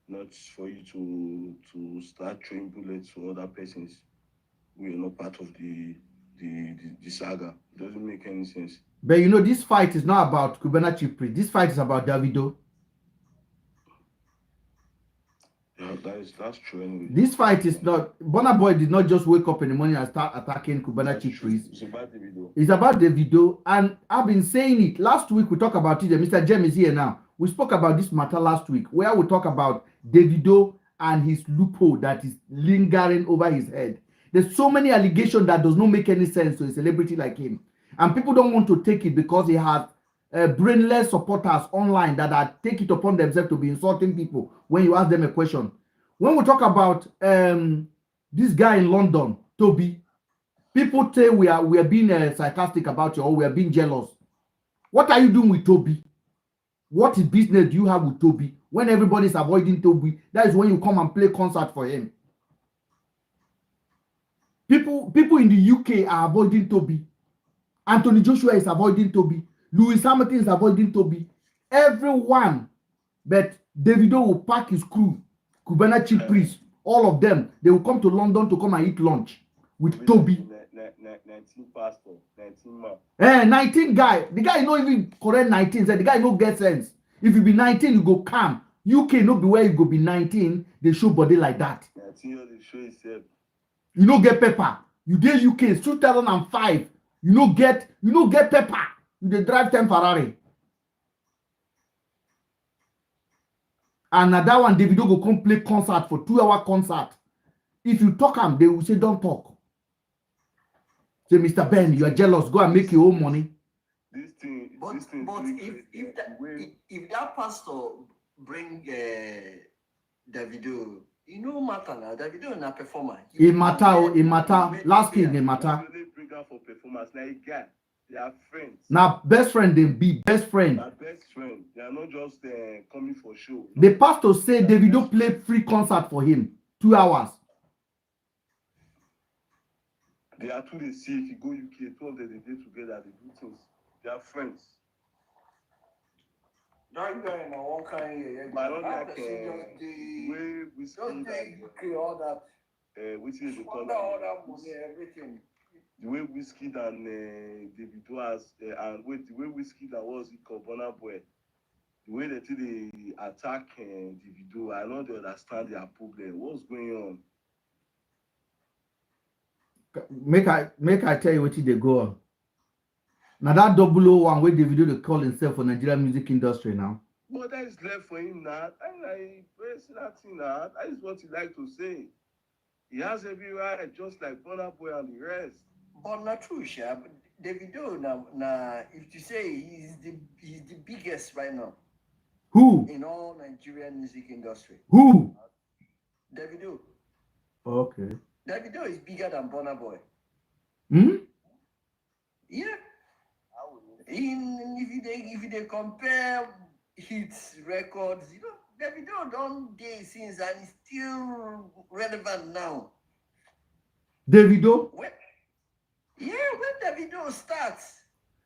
not for you to start throwing bullets for other persons who are not part of the saga. It doesn't make any sense. But you know, this fight is not about Cubana chiefpriest. This fight is about Davido. Yeah, that's true anyway. This fight is not. Burna Boy did not just wake up in the morning and start attacking Cubana chiefpriest. It's about Davido. It's about Davido, and I've been saying it. Last week we talked about it. Mr. Jem is here now. We spoke about this matter last week, where we talk about Davido and his loophole that is lingering over his head. There's so many allegations that does not make any sense to a celebrity like him. And people don't want to take it because he has brainless supporters online that take it upon themselves to be insulting people when you ask them a question. When we talk about this guy in London, Toby, people say we are being sarcastic about you or we are being jealous. What are you doing with Toby? What business do you have with Toby? When everybody's avoiding Toby, that is when you come and play concert for him. People in the UK are avoiding Toby. Anthony Joshua is avoiding Toby. Lewis Hamilton is avoiding Toby. Everyone. But Davido will pack his crew. Cubana chiefpriest. All of them. They will come to London to come and eat lunch with Toby. 19 pastor, 19 man. 19 guy. The guy is not even correct 19. The guy no get sense. If you be 19, you go calm. UK no be where you go be 19. They show body like that. 19 they show itself. You no get pepper. You dey UK it's 2005. You no get pepper. You dey drive 10 Ferrari. And now that one Davido go come play concert for 2-hour concert. If you talk them, they will say don't talk. Say MrBen, you are jealous. Go and make your own money. But if that pastor bring Davido, You know matter now. Davido na performer. It matter. Last king, it matter. They bring out for performance. Now you got. They are friends. Now, best friend, they be best friend. They are best friends. They are not just coming for show. The pastor said Davido played free concert for him. 2 hours. They are two. They see if you go UK, 2 of them they do together. They do things. They are friends. That guy in one kind of But I don't like way whiskey and all that. which is the All color. that money, everything. The way whiskey and Davido has and wait, the way whiskey that was it called Burna Boy. The way they attack Davido, I don't understand their problem. What's going on? Make I tell you what they go on. Now that 001 where Davido they call himself for Nigerian music industry now. But that is left for him now. I press that thing now. That is what he like to say. He has every right, just like Burna Boy and the rest. But not true, Sha. Davido now, if you say he's the biggest right now. Who? In all Nigerian music industry. Who? Davido. Okay. Davido is bigger than Burna Boy. Hmm? Yeah. If they compare hits, records, you know, Davido don't day since and he's still relevant now. Davido? When Davido starts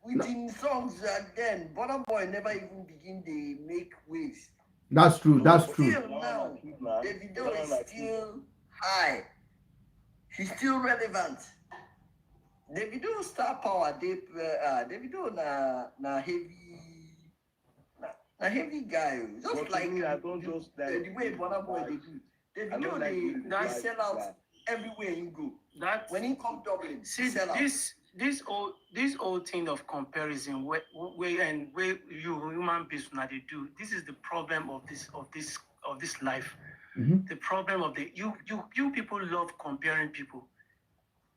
with him songs and then Burna Boy never even begin to make waves. That's true. That's true. Still now, Davido is still high. He's still relevant. Davido star power. Davido na heavy guy. Just But like me, I don't just like the way Burna Boy they do. Davido they sell out everywhere you go. That When he come Dublin, see sell out. this old thing of comparison where you human beings now they do. This is the problem of this life. Mm-hmm. The problem of you people love comparing people.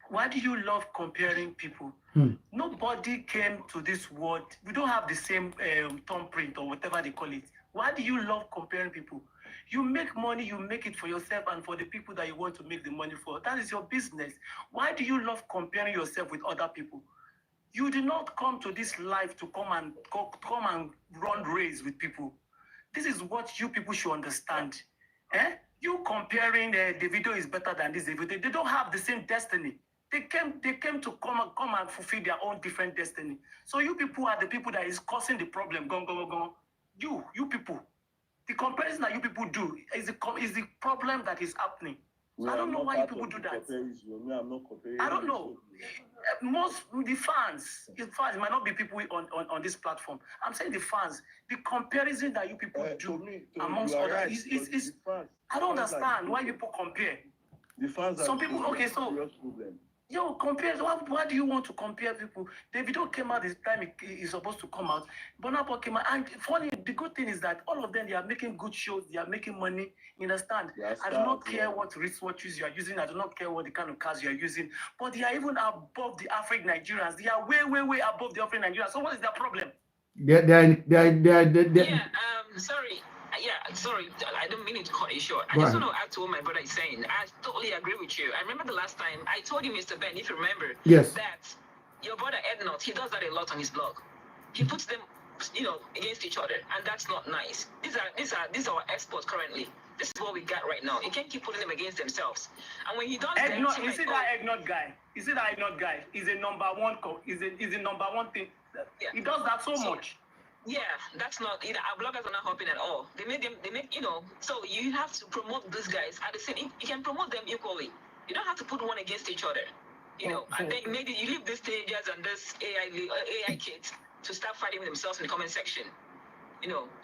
Why do you love comparing people? Nobody came to this world. We don't have the same thumbprint or whatever they call it. Why do you love comparing people? You make money, you make it for yourself and for the people that you want to make the money for. That is your business. Why do you love comparing yourself with other people? You did not come to this life to come and run race with people. This is what you people should understand. You comparing Davido is better than this Davido. They don't have the same destiny. They came to come and fulfill their own different destiny. So you people are the people that is causing the problem. Go. You people. The comparison that you people do is the problem that is happening. I don't know why you people do that. I'm not comparing. I don't know. Most the fans, it might not be people on this platform. I'm saying the fans, the comparison that you people do amongst others is I don't understand why people compare. The fans Some people, okay, so compare. Why do you want to compare people? Davido came out this time he's supposed to come out. Burna Boy came out, and funny, the good thing is that all of them they are making good shows. They are making money. You understand? I do not care what wristwatches you are using. I do not care what the kind of cars you are using. But they are even above the African Nigerians. They are way above the African Nigerians. So what is their problem? Sorry. Sorry, I don't mean it to cut it short. I just want to add to what my brother is saying. I totally agree with you. I remember the last time I told you, MrBen, if you remember, that your brother Ednot, he does that a lot on his blog. He puts them, against each other, and that's not nice. These are our exports currently. This is what we got right now. You can't keep putting them against themselves. And when he does that, is it that Ednot guy? Is it that Ednot guy? Is a number one is a number one thing. Yeah. He does that so much. Yeah, that's not, our bloggers are not helping at all. They make, so you have to promote these guys at the same, you can promote them equally. You don't have to put one against each other, and then maybe you leave these teenagers and this AI kids to start fighting with themselves in the comment section,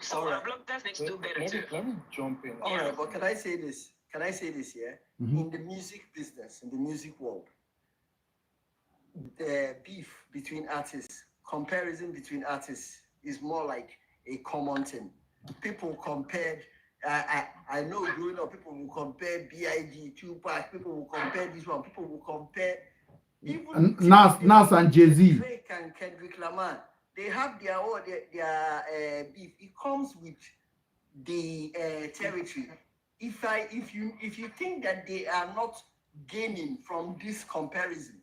so our bloggers need to do better too. Let me jump in. All right, but can I say this, yeah? Mm-hmm. In the music business, in the music world, the beef between artists, comparison between artists, is more like a common thing. People compared, I know growing up, people will compare B.I.G., Tupac, people will compare this one, people will compare even Nas and Jay-Z. Drake and Kendrick Lamar. They have their own beef. It comes with the territory. if you think that they are not gaining from this comparison,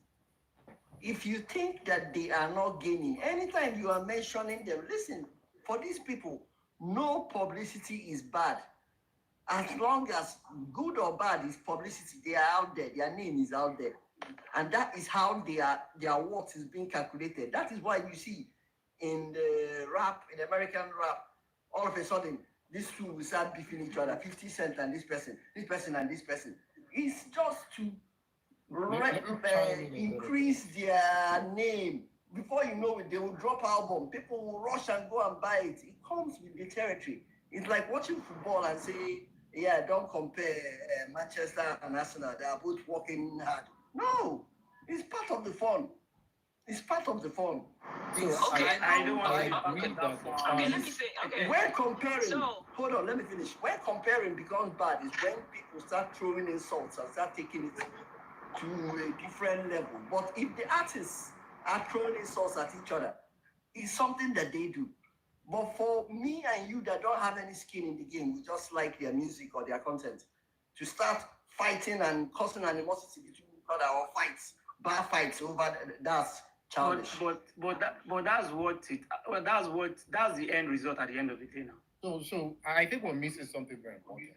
if you think that they are not gaining, anytime you are mentioning them, listen, for these people, no publicity is bad. As long as good or bad is publicity, they are out there, their name is out there. And that is how their worth is being calculated. That is why you see in the rap, in American rap, all of a sudden, these two will start beefing each other, 50 Cent and this person and this person. It's just to increase their name. Before you know it, they will drop album. People will rush and go and buy it. It comes with the territory. It's like watching football and say, yeah, don't compare Manchester and Arsenal. They are both working hard. No, it's part of the fun. It's part of the fun. Okay, I don't want to okay, let me say, okay. When comparing, So- hold on, let me finish. When comparing becomes bad is when people start throwing insults and start taking it to a different level. But if the artists are throwing insults at each other, it's something that they do. But for me and you that don't have any skin in the game, we just like their music or their content, to start fighting and causing animosity between each other or fights, bar fights over that's childish. But that's that's the end result at the end of the day now. So I think we're missing something very important.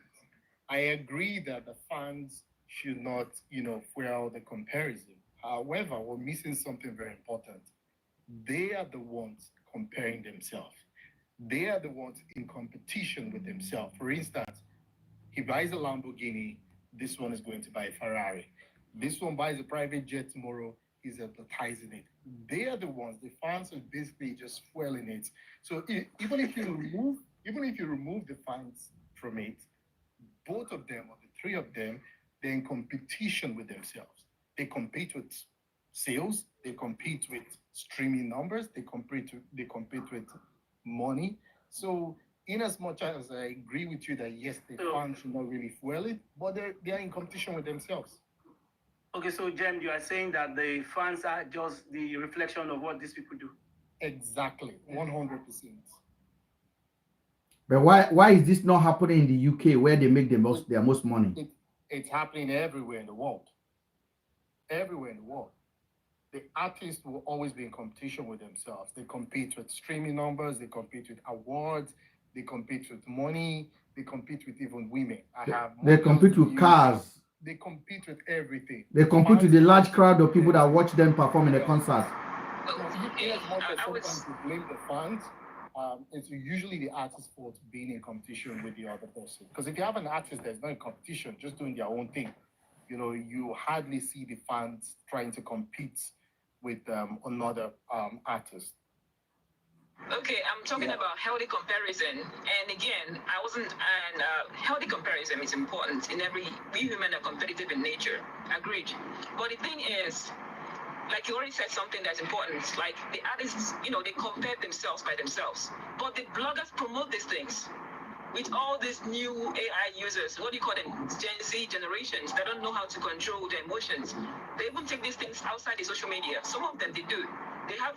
I agree that the fans should not, fuel the comparison. However, we're missing something very important. They are the ones comparing themselves. They are the ones in competition with themselves. For instance, he buys a Lamborghini, this one is going to buy a Ferrari. This one buys a private jet tomorrow, he's advertising it. They are the ones, the fans are basically just fueling it. So even if you remove the fans from it, both of them or the three of them, they're in competition with themselves. They compete with sales, they compete with streaming numbers, they compete with money. So in as much as I agree with you that yes, the fans should not really fuel it, but they're in competition with themselves. Okay, so Jen, you are saying that the fans are just the reflection of what these people do. Exactly, 100%. But why is this not happening in the UK where they make their most money? It's happening everywhere in the world. Everywhere in the world. The artists will always be in competition with themselves. They compete with streaming numbers, they compete with awards, they compete with money, they compete with even women. They compete with cars. They compete with everything. They compete with the large crowd of people that watch them perform in the concert. Sometimes we blame the fans. It's usually the artist's fault being in competition with the other person. Because if you have an artist that's not in competition, just doing their own thing, you hardly see the fans trying to compete with another artist. Okay, I'm talking about healthy comparison, and again, healthy comparison is important. We human are competitive in nature, agreed. But the thing is, like you already said something that's important, like the artists, they compare themselves by themselves. But the bloggers promote these things. With all these new AI users, what do you call them, Gen Z generations, that don't know how to control their emotions. They even take these things outside the social media. Some of them, they do. They have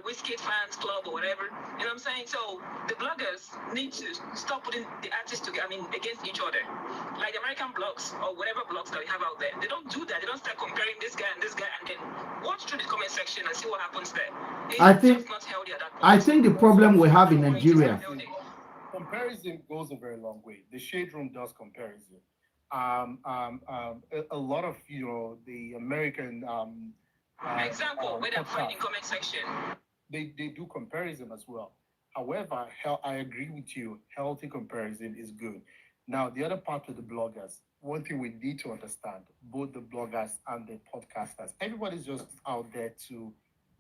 Whiskey fans club or whatever. You know what I'm saying? So the bloggers need to stop putting the artists against each other. Like American blogs or whatever blogs that we have out there. They don't do that. They don't start comparing this guy and then watch through the comment section and see what happens there. It's not healthy at that point. I think the problem we have in Nigeria. Comparison goes a very long way. The Shade Room does comparison. A lot of the American example where they're finding comment section. They do comparison as well. However, I agree with you. Healthy comparison is good. Now, the other part of the bloggers, one thing we need to understand, both the bloggers and the podcasters, everybody's just out there to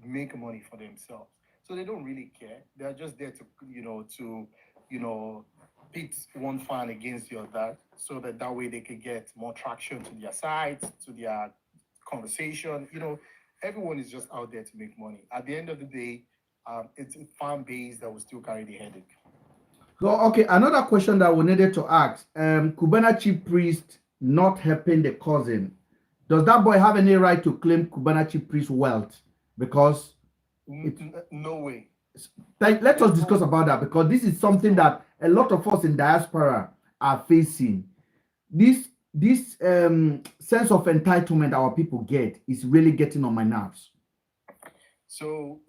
make money for themselves. So they don't really care. They're just there to pit one fan against the other so that way they can get more traction to their sites, to their conversation. Everyone is just out there to make money. At the end of the day, it's a fan base that will still carry the headache. So, okay, another question that we needed to ask. Cubana chief priest not helping the cousin. Does that boy have any right to claim Cubana chief priest wealth? Because no way. Let us discuss about that, because this is something that a lot of us in diaspora are facing. this sense of entitlement our people get is really getting on my nerves. So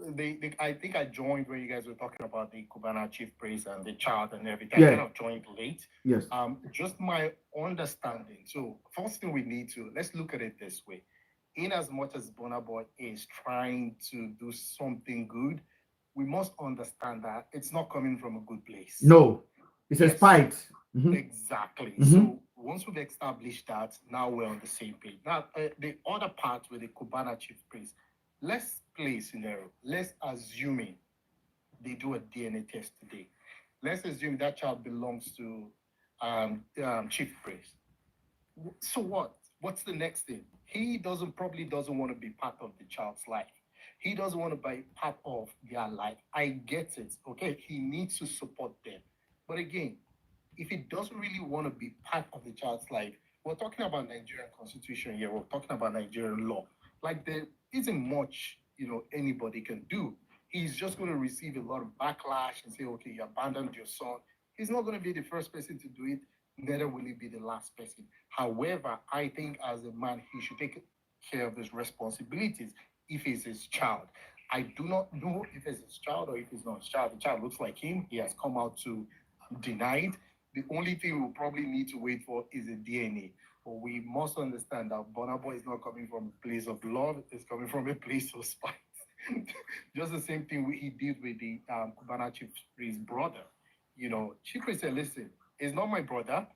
I think I joined when you guys were talking about the Cubana chief priest and the child and everything. Yeah. I kind of joined late. Yes. Just my understanding. So first thing we need to, let's look at it this way. In as much as Burna Boy is trying to do something good, we must understand that it's not coming from a good place. No, it's a Yes. spite. Exactly. Mhm. So once we've established that, now we're on the same page. Now, the other part with the Cubana chief priest, let's play a scenario. Let's assume they do a DNA test today. Let's assume that child belongs to chief priest. So what? What's the next thing? He probably doesn't want to be part of the child's life. He doesn't want to be part of their life. I get it. Okay, he needs to support them. But again, if he doesn't really want to be part of the child's life, we're talking about Nigerian constitution here. We're talking about Nigerian law. Like there isn't much, anybody can do. He's just going to receive a lot of backlash and say, okay, you abandoned your son. He's not going to be the first person to do it. Neither will he be the last person. However, I think as a man, he should take care of his responsibilities if it's his child. I do not know if it's his child or if it's not his child. The child looks like him. He has come out to deny it. The only thing we'll probably need to wait for is a DNA. But we must understand that Burna Boy is not coming from a place of love. It's coming from a place of spite. Just the same thing he did with the Cubana chief priest brother. Chief priest said, listen, it's not my brother.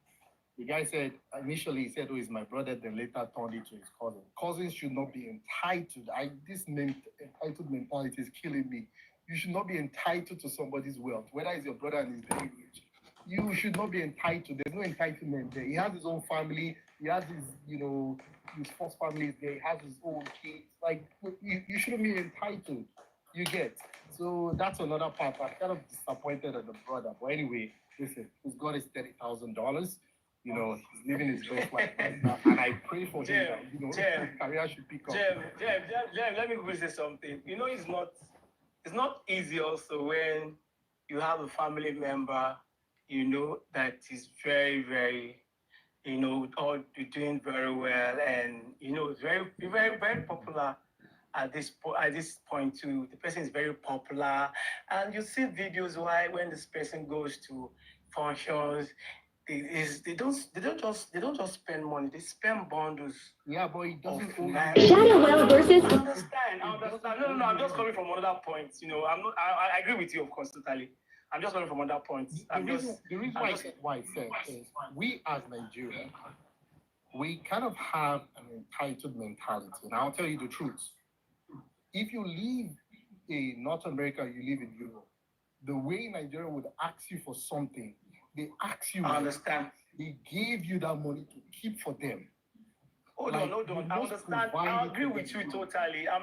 The guy said, initially he said, oh, it's my brother, then later turned it to his cousin. Cousins should not be entitled. This entitled mentality is killing me. You should not be entitled to somebody's wealth, whether it's your brother and he's very rich. You should not be entitled. There's no entitlement there. He has his own family. He has his, his first family is there. He has his own kids. Like, you shouldn't be entitled. You get. So that's another part. I'm kind of disappointed at the brother. But anyway, listen, he's got his $30,000. He's living his best life right now. And I pray for him that, his career should pick up. Jem, let me say something. It's not easy also when you have a family member, that is very, very, all doing very well, and it's very, very, very popular at this point too. The person is very popular, and you see videos when this person goes to functions. They don't just spend money. They spend bundles. Yeah, but it doesn't. Well versus. I understand. No. I'm just coming from another point. I'm not. I agree with you, of course, totally. I'm just coming from another point. The reason why I said is we as Nigerians, we kind of have an entitled mentality. And I'll tell you the truth. If you live in North America, you live in Europe, the way Nigeria would ask you for something, they ask you. I understand. They gave you that money to keep for them. Hold on. I understand. I agree with you totally. I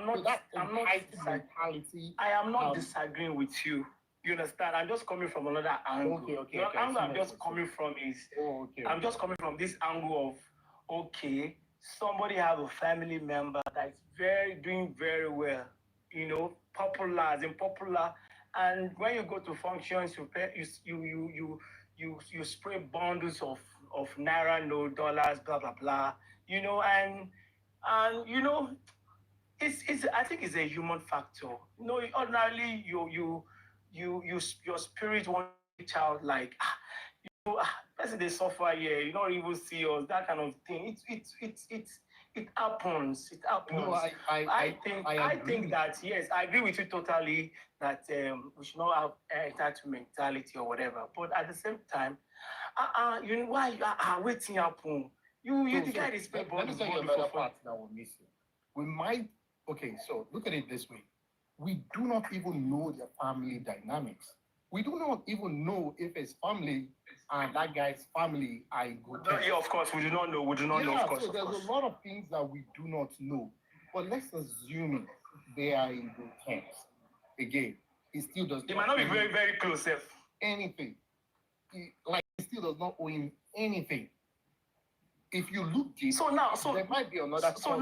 am not disagreeing with you. You understand? I'm just coming from another angle. Okay. The angle I'm just coming from is, I'm just coming from this angle of, somebody have a family member that's doing very well, popular, and when you go to functions, you spray bundles of naira, no dollars, blah blah blah, and it's I think it's a human factor. Ordinarily your spirit wants a child like person they suffer here, you don't even see us, that kind of thing. It happens. It happens. No, I think that yes, I agree with you totally that we should not have entitlement mentality or whatever. But at the same time, why waiting happen? The guy is paying let me tell you another part that we're missing. We might so look at it this way. We do not even know their family dynamics. We do not even know if his family and that guy's family are in good terms. Yeah, of course, we do not know. We do not know, of course. So there's a lot of things that we do not know. But let's assume they are in good terms. Again, it still does It might not be very, very close, Seth. Anything. It still does not owe him anything. If you look deep, there might be another. Let's go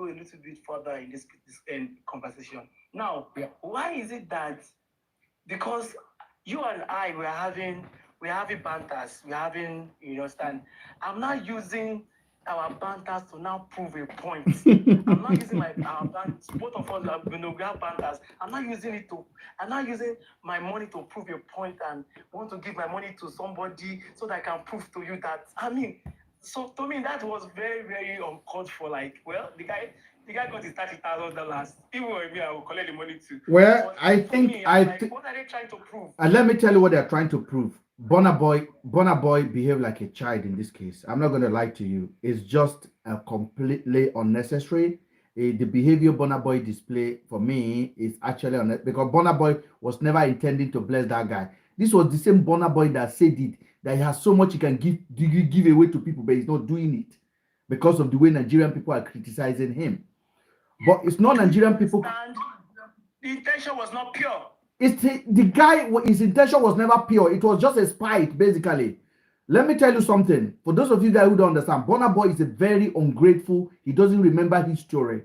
a little bit further in this conversation. Now, Why is it that? Because you and I we're having banters, we're having, you understand. I'm not using our banters to now prove a point. I'm not using our banters, both of us are, we have banters. I'm not using my money to prove a point and want to give my money to somebody so that I can prove to you that, I mean, so to me that was very, very uncalled for. Like, well, the guy got his $30,000. Even with me, I will collect the money too. Well, But I for think me, I'm like, what are they trying to prove? and let me tell you what they're trying to prove. Burna Boy behaved like a child in this case. I'm not going to lie to you. It's just completely unnecessary. The behavior Burna Boy display for me is actually unnecessary because Burna Boy was never intending to bless that guy. This was the same Burna Boy that said it, that he has so much he can give away to people, but he's not doing it because of the way Nigerian people are criticizing him. But it's not Nigerian people. And the intention was not pure. It's the guy, his intention was never pure. It was just a spite, basically. Let me tell you something. For those of you guys who don't understand, Burna Boy is a very ungrateful. He doesn't remember his story.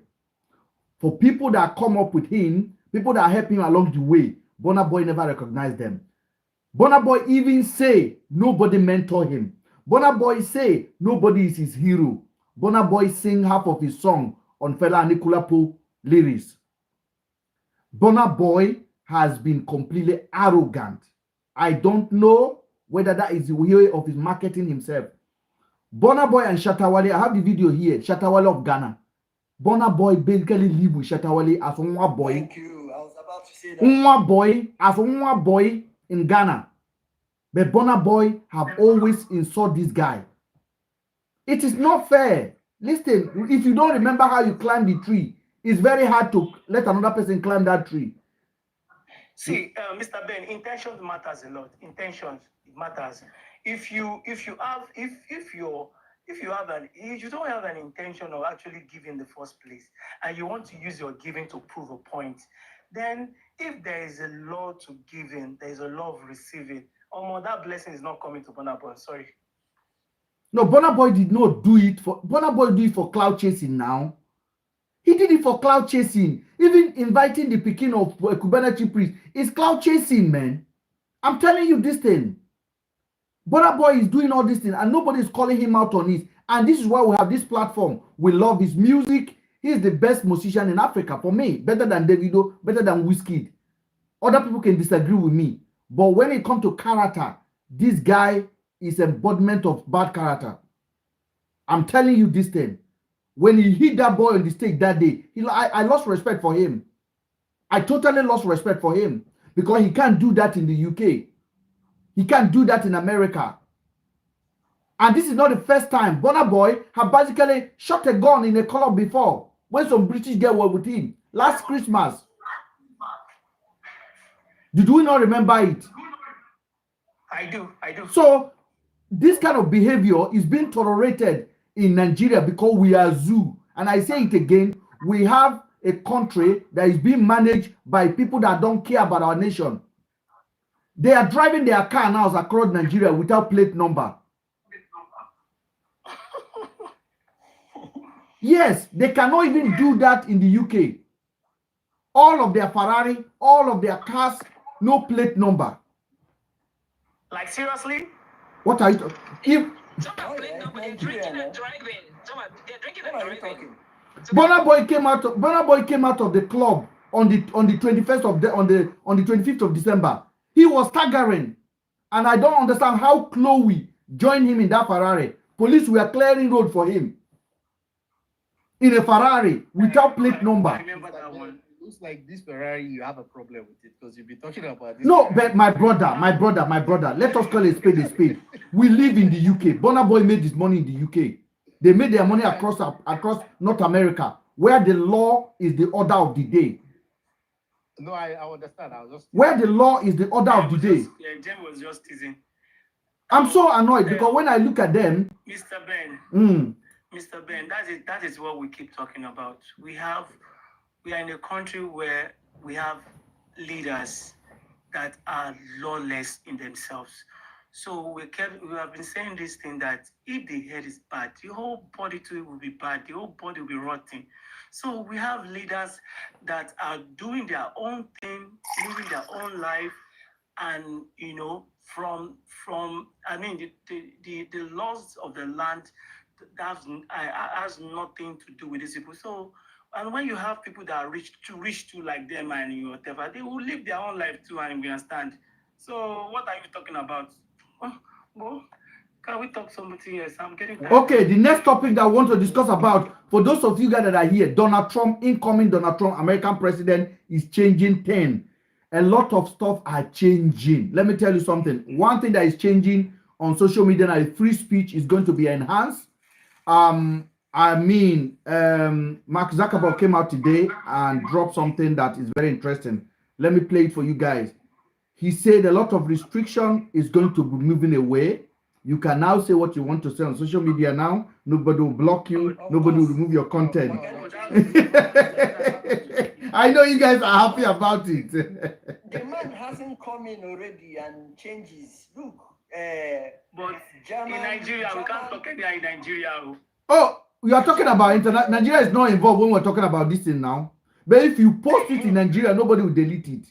For people that come up with him, people that help him along the way, Burna Boy never recognized them. Burna Boy even say nobody mentor him. Burna Boy say nobody is his hero. Burna Boy sing half of his song on Fela Anikulapo lyrics. Burna Boy has been completely arrogant. I don't know whether that is the way of his marketing himself. Burna Boy and Shatawale, I have the video here, Shatawale of Ghana. Burna Boy basically live with Shatawale as one boy. Thank you. I was about to say that. One boy in Ghana. But Burna Boy have always insulted this guy. It is not fair. Listen, if you don't remember how you climbed the tree, it's very hard to let another person climb that tree. See, Mr. Ben, intentions matters a lot. Intentions, it matters. If you don't have an intention of actually giving in the first place, and you want to use your giving to prove a point, then if there is a law to giving, there is a law of receiving. That blessing is not coming to Burna Boy. Sorry. No, Burna Boy did not do it for Burna Boy. Do it for cloud chasing now. He did it for cloud chasing. Even inviting the Pekin of Cubana chiefpriest is cloud chasing, man. I'm telling you this thing. Burna Boy is doing all this thing and nobody is calling him out on it. And this is why we have this platform. We love his music. He is the best musician in Africa for me. Better than Davido, better than Wizkid. Other people can disagree with me. But when it comes to character, this guy is embodiment of bad character. I'm telling you this thing. When he hit that boy on the stage that day, I lost respect for him. I totally lost respect for him because he can't do that in the UK. He can't do that in America. And this is not the first time. Burna Boy have basically shot a gun in a club before when some British girl were with him last Christmas. Did we not remember it? I do. So this kind of behavior is being tolerated in Nigeria because we are zoo. And I say it again, we have a country that is being managed by people that don't care about our nation. They are driving their car now across Nigeria without plate number. Yes, they cannot even do that in the UK. All of their Ferrari, all of their cars, no plate number. Like seriously? What are you talking? Some are plate number, they're drinking and driving. They're drinking and driving. Burna Boy came out of the club on the 21st of the on the 25th of December. He was staggering, and I don't understand how Chloe joined him in that Ferrari. Police were clearing road for him in a Ferrari without plate number. I remember that one. It looks like this Ferrari, you have a problem with it because you've been talking about this. No, but my brother, let us call it spade a spade. We live in the UK. Burna Boy made his money in the UK. They made their money across North America, where the law is the order of the day. No, I understand. I was just where the law is the order of the day. Jem was just teasing. I'm so annoyed because when I look at them, Mr. Ben, Mr. Ben, that is what we keep talking about. We are in a country where we have leaders that are lawless in themselves. So we have been saying this thing that if the head is bad, the whole body too will be bad, the whole body will be rotting. So we have leaders that are doing their own thing, living their own life, and from I mean the laws of the land that has nothing to do with these people. So, and when you have people that are rich to like them and whatever, they will live their own life too, and we understand. So what are you talking about? Well, can we talk something else? I'm getting tired. Okay, the next topic that I want to discuss about, for those of you guys that are here, Donald Trump, incoming Donald Trump, American president, is changing things. A lot of stuff are changing. Let me tell you something. One thing that is changing on social media now is free speech is going to be enhanced. Mark Zuckerberg came out today and dropped something that is very interesting. Let me play it for you guys. He said a lot of restriction is going to be moving away. You can now say what you want to say on social media now. Nobody will block you. Nobody will remove your content. I know you guys are happy about it. The man hasn't come in already and changes. Look, but German, in Nigeria, we can't talk anywhere in Nigeria. Oh, you are talking about internet. Nigeria is not involved when we're talking about this thing now. But if you post it in Nigeria, nobody will delete it.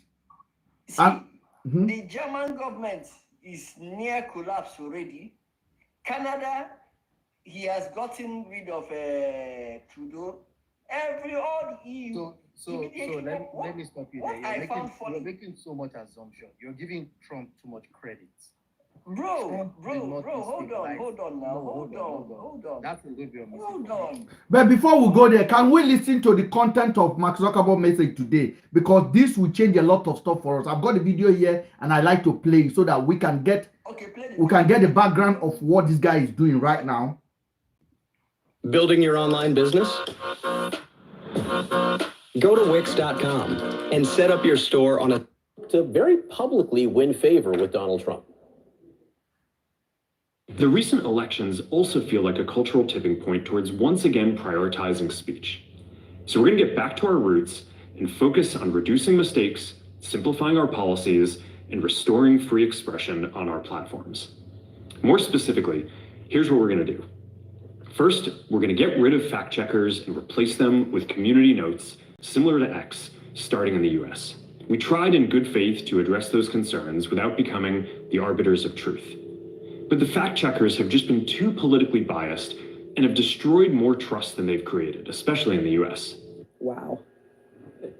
See, the German government is near collapse already. Canada, he has gotten rid of Trudeau. All EU. So let me stop you there. You're making so much assumption. You're giving Trump too much credit. Bro, hold on. That's a little bit of Hold on. But before we go there, can we listen to the content of Mark Zuckerberg's message today? Because this will change a lot of stuff for us. I've got the video here and I like to play so that we can get the background of what this guy is doing right now. Building your online business? Go to Wix.com and set up your store on to very publicly win favor with Donald Trump. The recent elections also feel like a cultural tipping point towards once again prioritizing speech. So we're going to get back to our roots and focus on reducing mistakes, simplifying our policies, and restoring free expression on our platforms. More specifically, here's what we're going to do. First, we're going to get rid of fact checkers and replace them with community notes similar to X, starting in the US. We tried in good faith to address those concerns without becoming the arbiters of truth. But the fact checkers have just been too politically biased and have destroyed more trust than they've created, especially in the US. Wow.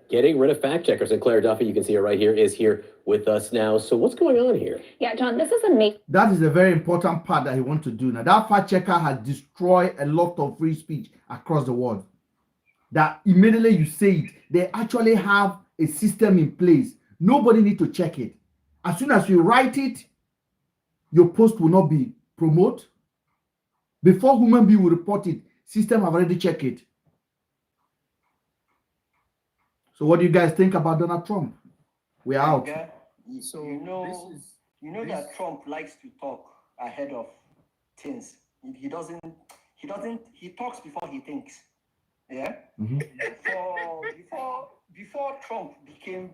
Getting rid of fact checkers. And Claire Duffy, you can see her right here, is here with us now. So what's going on here? Yeah, John, this is amazing. That is a very important part that he wants to do now. That fact checker has destroyed a lot of free speech across the world. That immediately you say it, they actually have a system in place. Nobody need to check it. As soon as you write it, your post will not be promoted. Before human being will report it, system have already checked it. So what do you guys think about Donald Trump? We're out. So you know that Trump likes to talk ahead of things. He talks before he thinks. Yeah. Before Trump became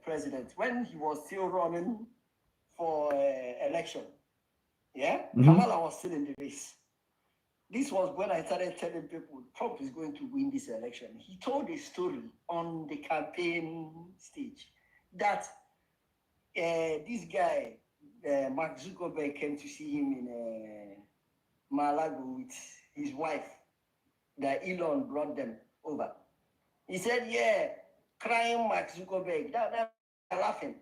president, when he was still running for election, yeah, Kamala was still in the race. This was when I started telling people Trump is going to win this election. He told a story on the campaign stage that this guy, Mark Zuckerberg, came to see him in Malaga with his wife, that Elon brought them over. He said, yeah, crying Mark Zuckerberg, that laughing.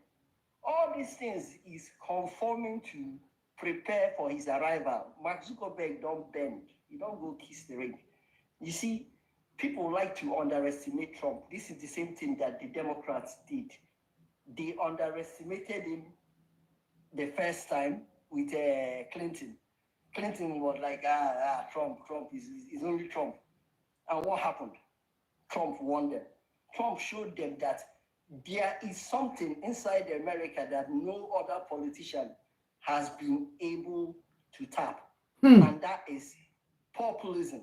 All these things is conforming to prepare for his arrival. Mark Zuckerberg don't bend. He don't go kiss the ring. You see, people like to underestimate Trump. This is the same thing that the Democrats did. They underestimated him the first time with Clinton. Clinton was like, Trump is only Trump. And what happened? Trump won them. Trump showed them that there is something inside America that no other politician has been able to tap. And that is populism.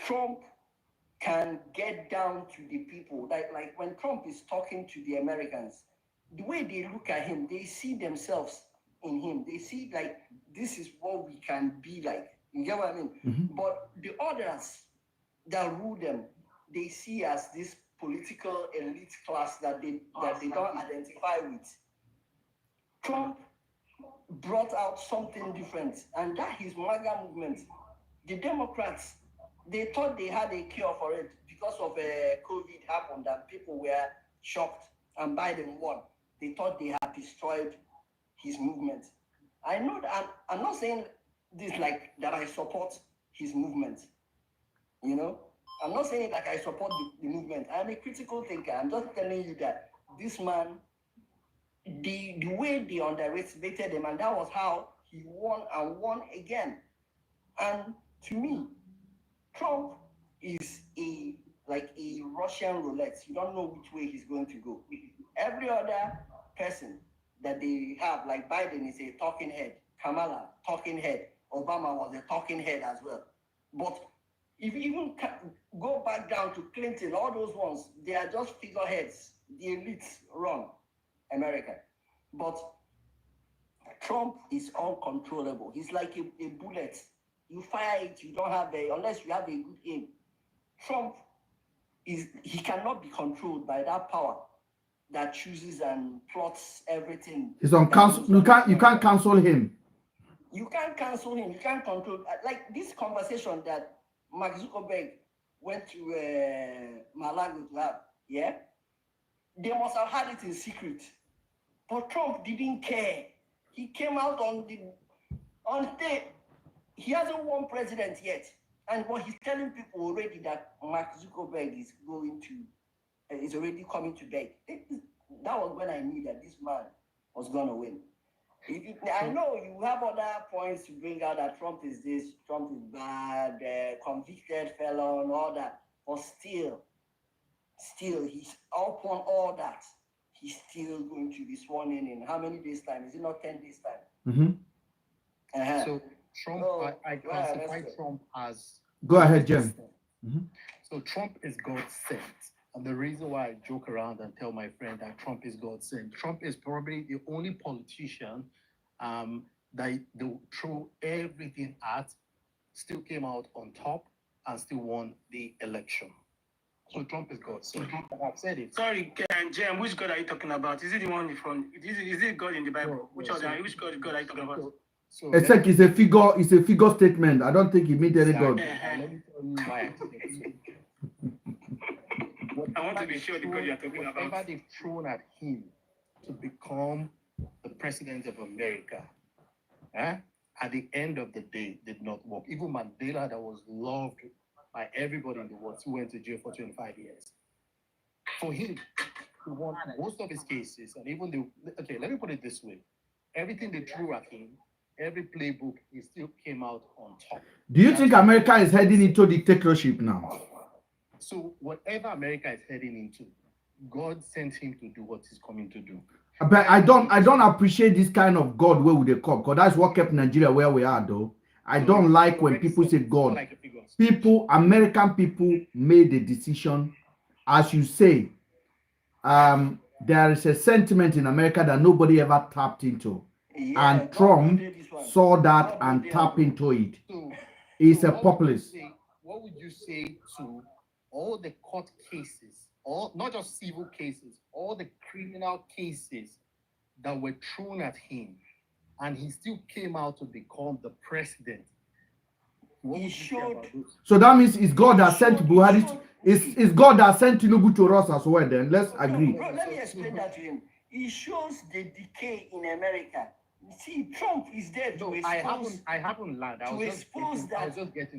Trump can get down to the people. Like when Trump is talking to the Americans, the way they look at him, they see themselves in him. They see like, this is what we can be like. You get what I mean? But the others that rule them, they see as this political elite class that they don't identify with. Trump brought out something different, and that is MAGA movement. The Democrats, they thought they had a cure for it because of COVID happened and people were shocked and Biden won. They thought they had destroyed his movement. I know that I'm not saying this like that I support his movement. You know, I'm not saying like I support the movement. I'm a critical thinker. I'm just telling you that this man, the way they underestimated him, and that was how he won and won again. And to me, Trump is like a Russian roulette. You don't know which way he's going to go. Every other person that they have, like Biden is a talking head, Kamala, talking head, Obama was a talking head as well. But if you even go back down to Clinton, all those ones, they are just figureheads. The elites run America. But Trump is uncontrollable. He's like a bullet. You fire it, you don't have unless you have a good aim. Trump he cannot be controlled by that power that chooses and plots everything. He's on council. You can't cancel him. You can't cancel him. You can't control. Like this conversation that Mark Zuckerberg went to Malawi to have. Yeah, they must have had it in secret, but Trump didn't care. He came out on stage. He hasn't won president yet, and but he's telling people already that Mark Zuckerberg is is already coming to bed. That was when I knew that this man was gonna win. I know you have other points to bring out that Trump is this, Trump is bad, convicted felon, all that, but still, he's upon all that. He's still going to be sworn in how many days time? Is it not 10 days time? Mm-hmm. So Trump, I classify Trump as... Go ahead, Jen. Mm-hmm. So Trump is God sent. And the reason why I joke around and tell my friend that Trump is God sent, Trump is probably the only politician that they threw everything at, still came out on top, and still won the election. So Trump is God sent. I've said it. Sorry, Jen, which God are you talking about? Is it the one from? Is it God in the Bible? Which God are you talking about? So it's like it's a figure statement. I don't think it means any God. Let me tell you why I think I want to be sure the God you're talking about. Whatever they've thrown at him to become the president of America, at the end of the day, did not work. Even Mandela, that was loved by everybody in the world, who went to jail for 25 years. For him, he won most of his cases, and even let me put it this way. Everything they threw at him, every playbook, he still came out on top. Do you think America is heading into dictatorship now? So whatever America is heading into, God sent him to do what he's coming to do. But I don't appreciate this kind of God where would they come, because that's what kept Nigeria where we are, though. I don't like when people say God. American people made a decision. As you say, there is a sentiment in America that nobody ever tapped into. Yeah, and Trump saw that and tapped into it. He's a populist. What would you say to all the court cases, not just civil cases, all the criminal cases that were thrown at him, and he still came out to become the president? So that means it's God that sent Buhari. It's God that sent Tinubu to us as well. Then let's agree. Bro, let me explain that to him. It shows the decay in America. See, Trump is there to expose. I haven't learned. To expose that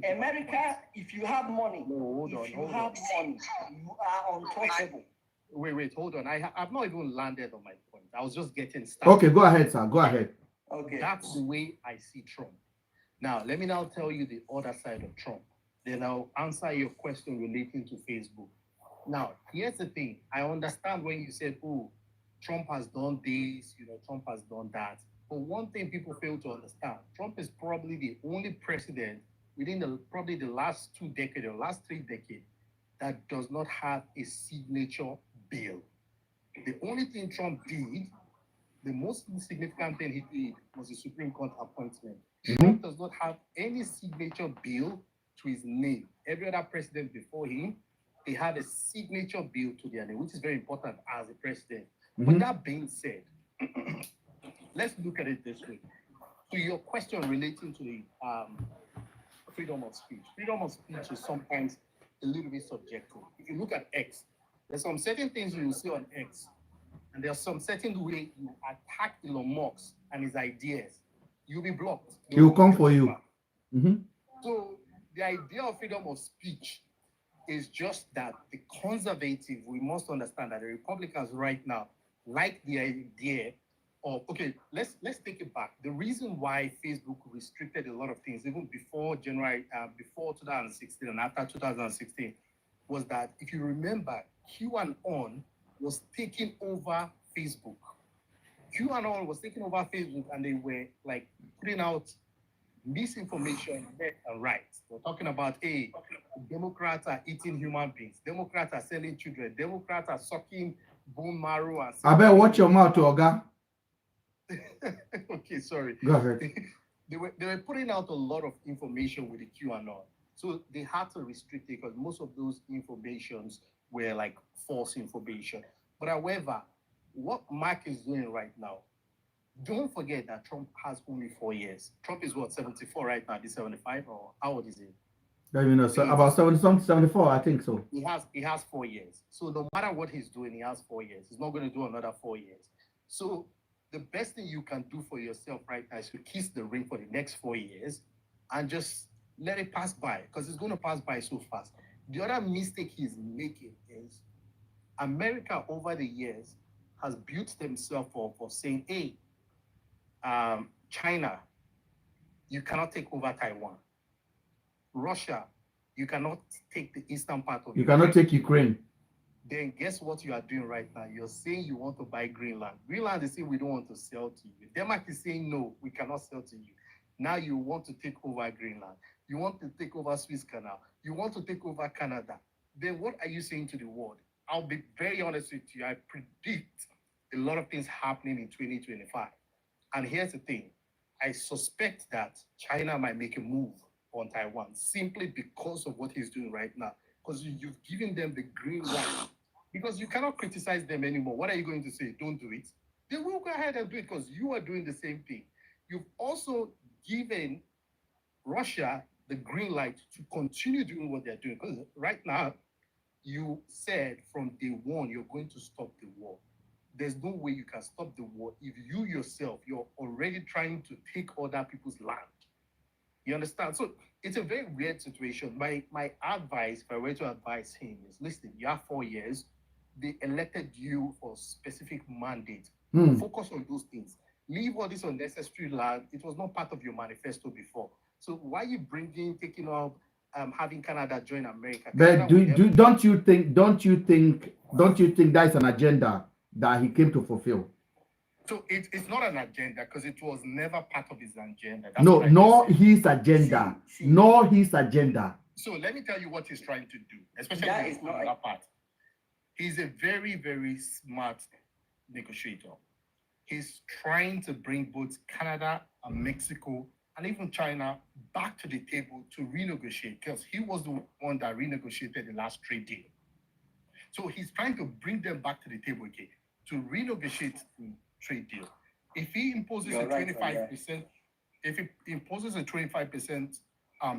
America, if you have money, you are untouchable. Wait, hold on. I've not even landed on my point. I was just getting started. Okay, go ahead, sir. Go ahead. Okay. That's the way I see Trump. Now, let me now tell you the other side of Trump. Then I'll answer your question relating to Facebook. Now, here's the thing. I understand when you said, oh, Trump has done this, Trump has done that. But one thing people fail to understand, Trump is probably the only president within probably the last 2 decades or last 3 decades that does not have a signature bill. The only thing Trump did, the most significant thing he did, was the Supreme Court appointment. Trump does not have any signature bill to his name. Every other president before him, they have a signature bill to their name, which is very important as a president. With that being said, let's look at it this way. So your question relating to the freedom of speech. Freedom of speech is sometimes a little bit subjective. If you look at X, there's some certain things you will see on X, and there's some certain way you attack Elon Musk and his ideas, you'll be blocked. He will come for you. So the idea of freedom of speech is just that the conservative, we must understand that the Republicans right now like the idea of, okay, let's take it back. The reason why Facebook restricted a lot of things, even before before 2016 and after 2016, was that if you remember, QAnon was taking over Facebook. QAnon was taking over Facebook, and they were like putting out misinformation left and right. We're talking about, hey, Democrats are eating human beings, Democrats are selling children, Democrats are sucking bone marrow. And I better watch your mouth, Oga. Okay, sorry. Go ahead. They were putting out a lot of information with the QAnon. So they had to restrict it because most of those informations were like false information. But however, what Mark is doing right now, don't forget that Trump has only 4 years. Trump is what, 74 right now? He's 75, or how old is he? So about 74, I think so. He has 4 years. So no matter what he's doing, he has 4 years. He's not going to do another 4 years. So the best thing you can do for yourself right now is to kiss the ring for the next 4 years and just let it pass by, because it's going to pass by so fast. The other mistake he's making is America over the years has built themselves up for saying, hey, China, you cannot take over Taiwan. Russia, you cannot take the eastern part of Ukraine. Cannot take Ukraine. Then guess what you are doing right now? You're saying you want to buy Greenland. Greenland is saying we don't want to sell to you. Denmark is saying no, we cannot sell to you. Now you want to take over Greenland. You want to take over Suez Canal. You want to take over Canada. Then what are you saying to the world? I'll be very honest with you. I predict a lot of things happening in 2025. And here's the thing. I suspect that China might make a move on Taiwan simply because of what he's doing right now. Because you've given them the green light. Because you cannot criticize them anymore. What are you going to say? Don't do it. They will go ahead and do it because you are doing the same thing. You've also given Russia the green light to continue doing what they're doing. Because right now, you said from day one, you're going to stop the war. There's no way you can stop the war if you yourself, you're already trying to take other people's land. You understand? So it's a very weird situation. My advice, if I were to advise him, is listen, you have 4 years. They elected you for a specific mandate. Focus on those things. Leave all this unnecessary land. It was not part of your manifesto before. So why are you taking up having Canada join America? But don't you think that's an agenda that he came to fulfill? So it's not an agenda because it was never part of his agenda. Nor his agenda. Nor his agenda. So let me tell you what he's trying to do, especially that part. He's a very, very smart negotiator. He's trying to bring both Canada and Mexico and even China back to the table to renegotiate, because he was the one that renegotiated the last trade deal. So he's trying to bring them back to the table again to renegotiate the trade deal. If he imposes a 25%, if he imposes a 25%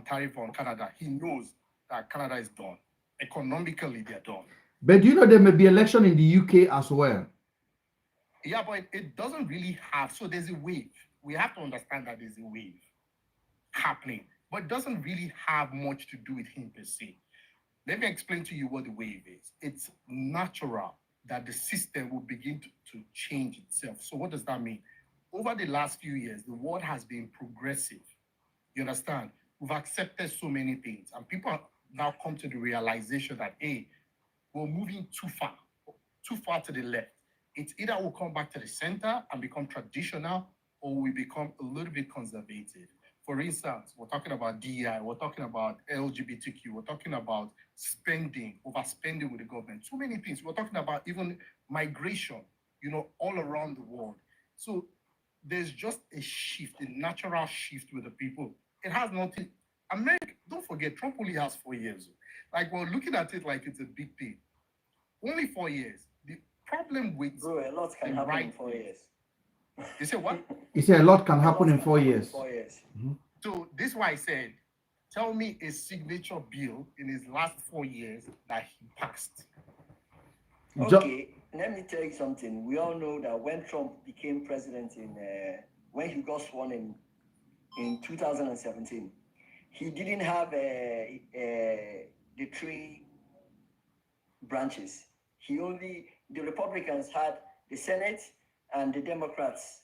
tariff on Canada, he knows that Canada is done. Economically, they're done. But do you know there may be election in the UK as well? Yeah, but it doesn't really have. So there's a wave. We have to understand that there's a wave happening, but it doesn't really have much to do with him per se. Let me explain to you what the wave is. It's natural that the system will begin to change itself. So what does that mean? Over the last few years, the world has been progressive. You understand? We've accepted so many things, and people now come to the realization that, hey, we're moving too far to the left. It's either we'll come back to the center and become traditional, or we become a little bit conservative. For instance, we're talking about DEI, we're talking about LGBTQ, we're talking about spending, overspending with the government, so many things. We're talking about even migration, all around the world. So there's just a shift, a natural shift with the people. It has nothing. America, don't forget, Trump only has 4 years. Like, we're looking at it like it's a big thing. Only 4 years. The problem with a lot can happen in 4 years. You say what? He said a lot can happen in 4 years. 4 years. So this is why I said, tell me a signature bill in his last 4 years that he passed. Okay, let me tell you something. We all know that when Trump became president when he got sworn in 2017, he didn't have the 3 branches. The Republicans had the Senate and the Democrats.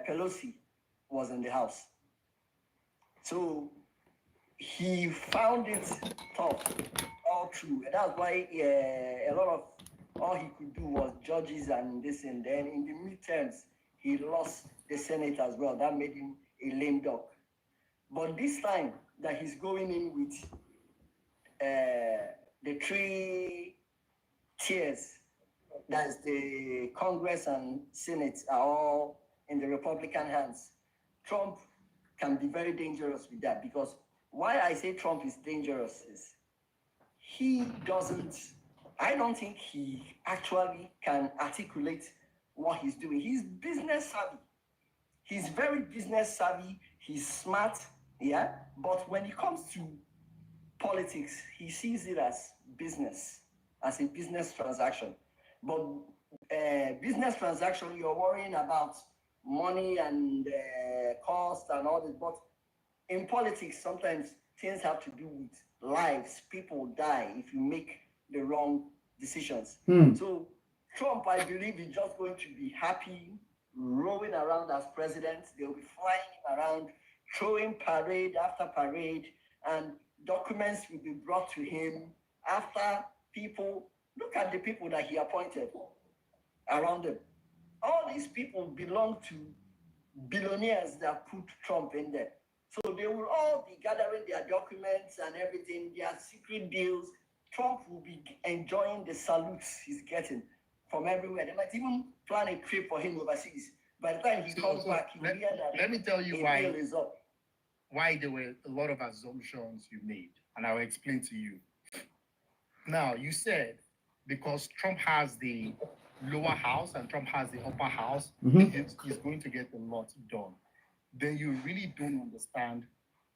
Pelosi was in the House. So he found it tough all through. And that's why a lot of all he could do was judges and this, and then in the midterms, he lost the Senate as well. That made him a lame duck. But this time that he's going in with the 3 tiers, that's the Congress and Senate, are all in the Republican hands. Trump can be very dangerous with that, because why I say Trump is dangerous is I don't think he actually can articulate what he's doing. He's business savvy. He's very business savvy. He's smart, yeah. But when it comes to politics, he sees it as business, as a business transaction. But business transaction, you're worrying about money and cost and all this. But in politics, sometimes things have to do with lives. People die if you make the wrong decisions. So Trump, I believe, is just going to be happy, rolling around as president. They'll be flying around, throwing parade after parade, and documents will be brought to him after people. Look at the people that he appointed around him. All these people belong to billionaires that put Trump in there. So they will all be gathering their documents and everything, their secret deals. Trump will be enjoying the salutes he's getting from everywhere. They might even plan a trip for him overseas. By the time he comes back, he will hear that. Let me tell you why there were a lot of assumptions you made, and I'll explain to you. Now, you said because Trump has the lower house and Trump has the upper house, he's going to get a lot done. Then you really don't understand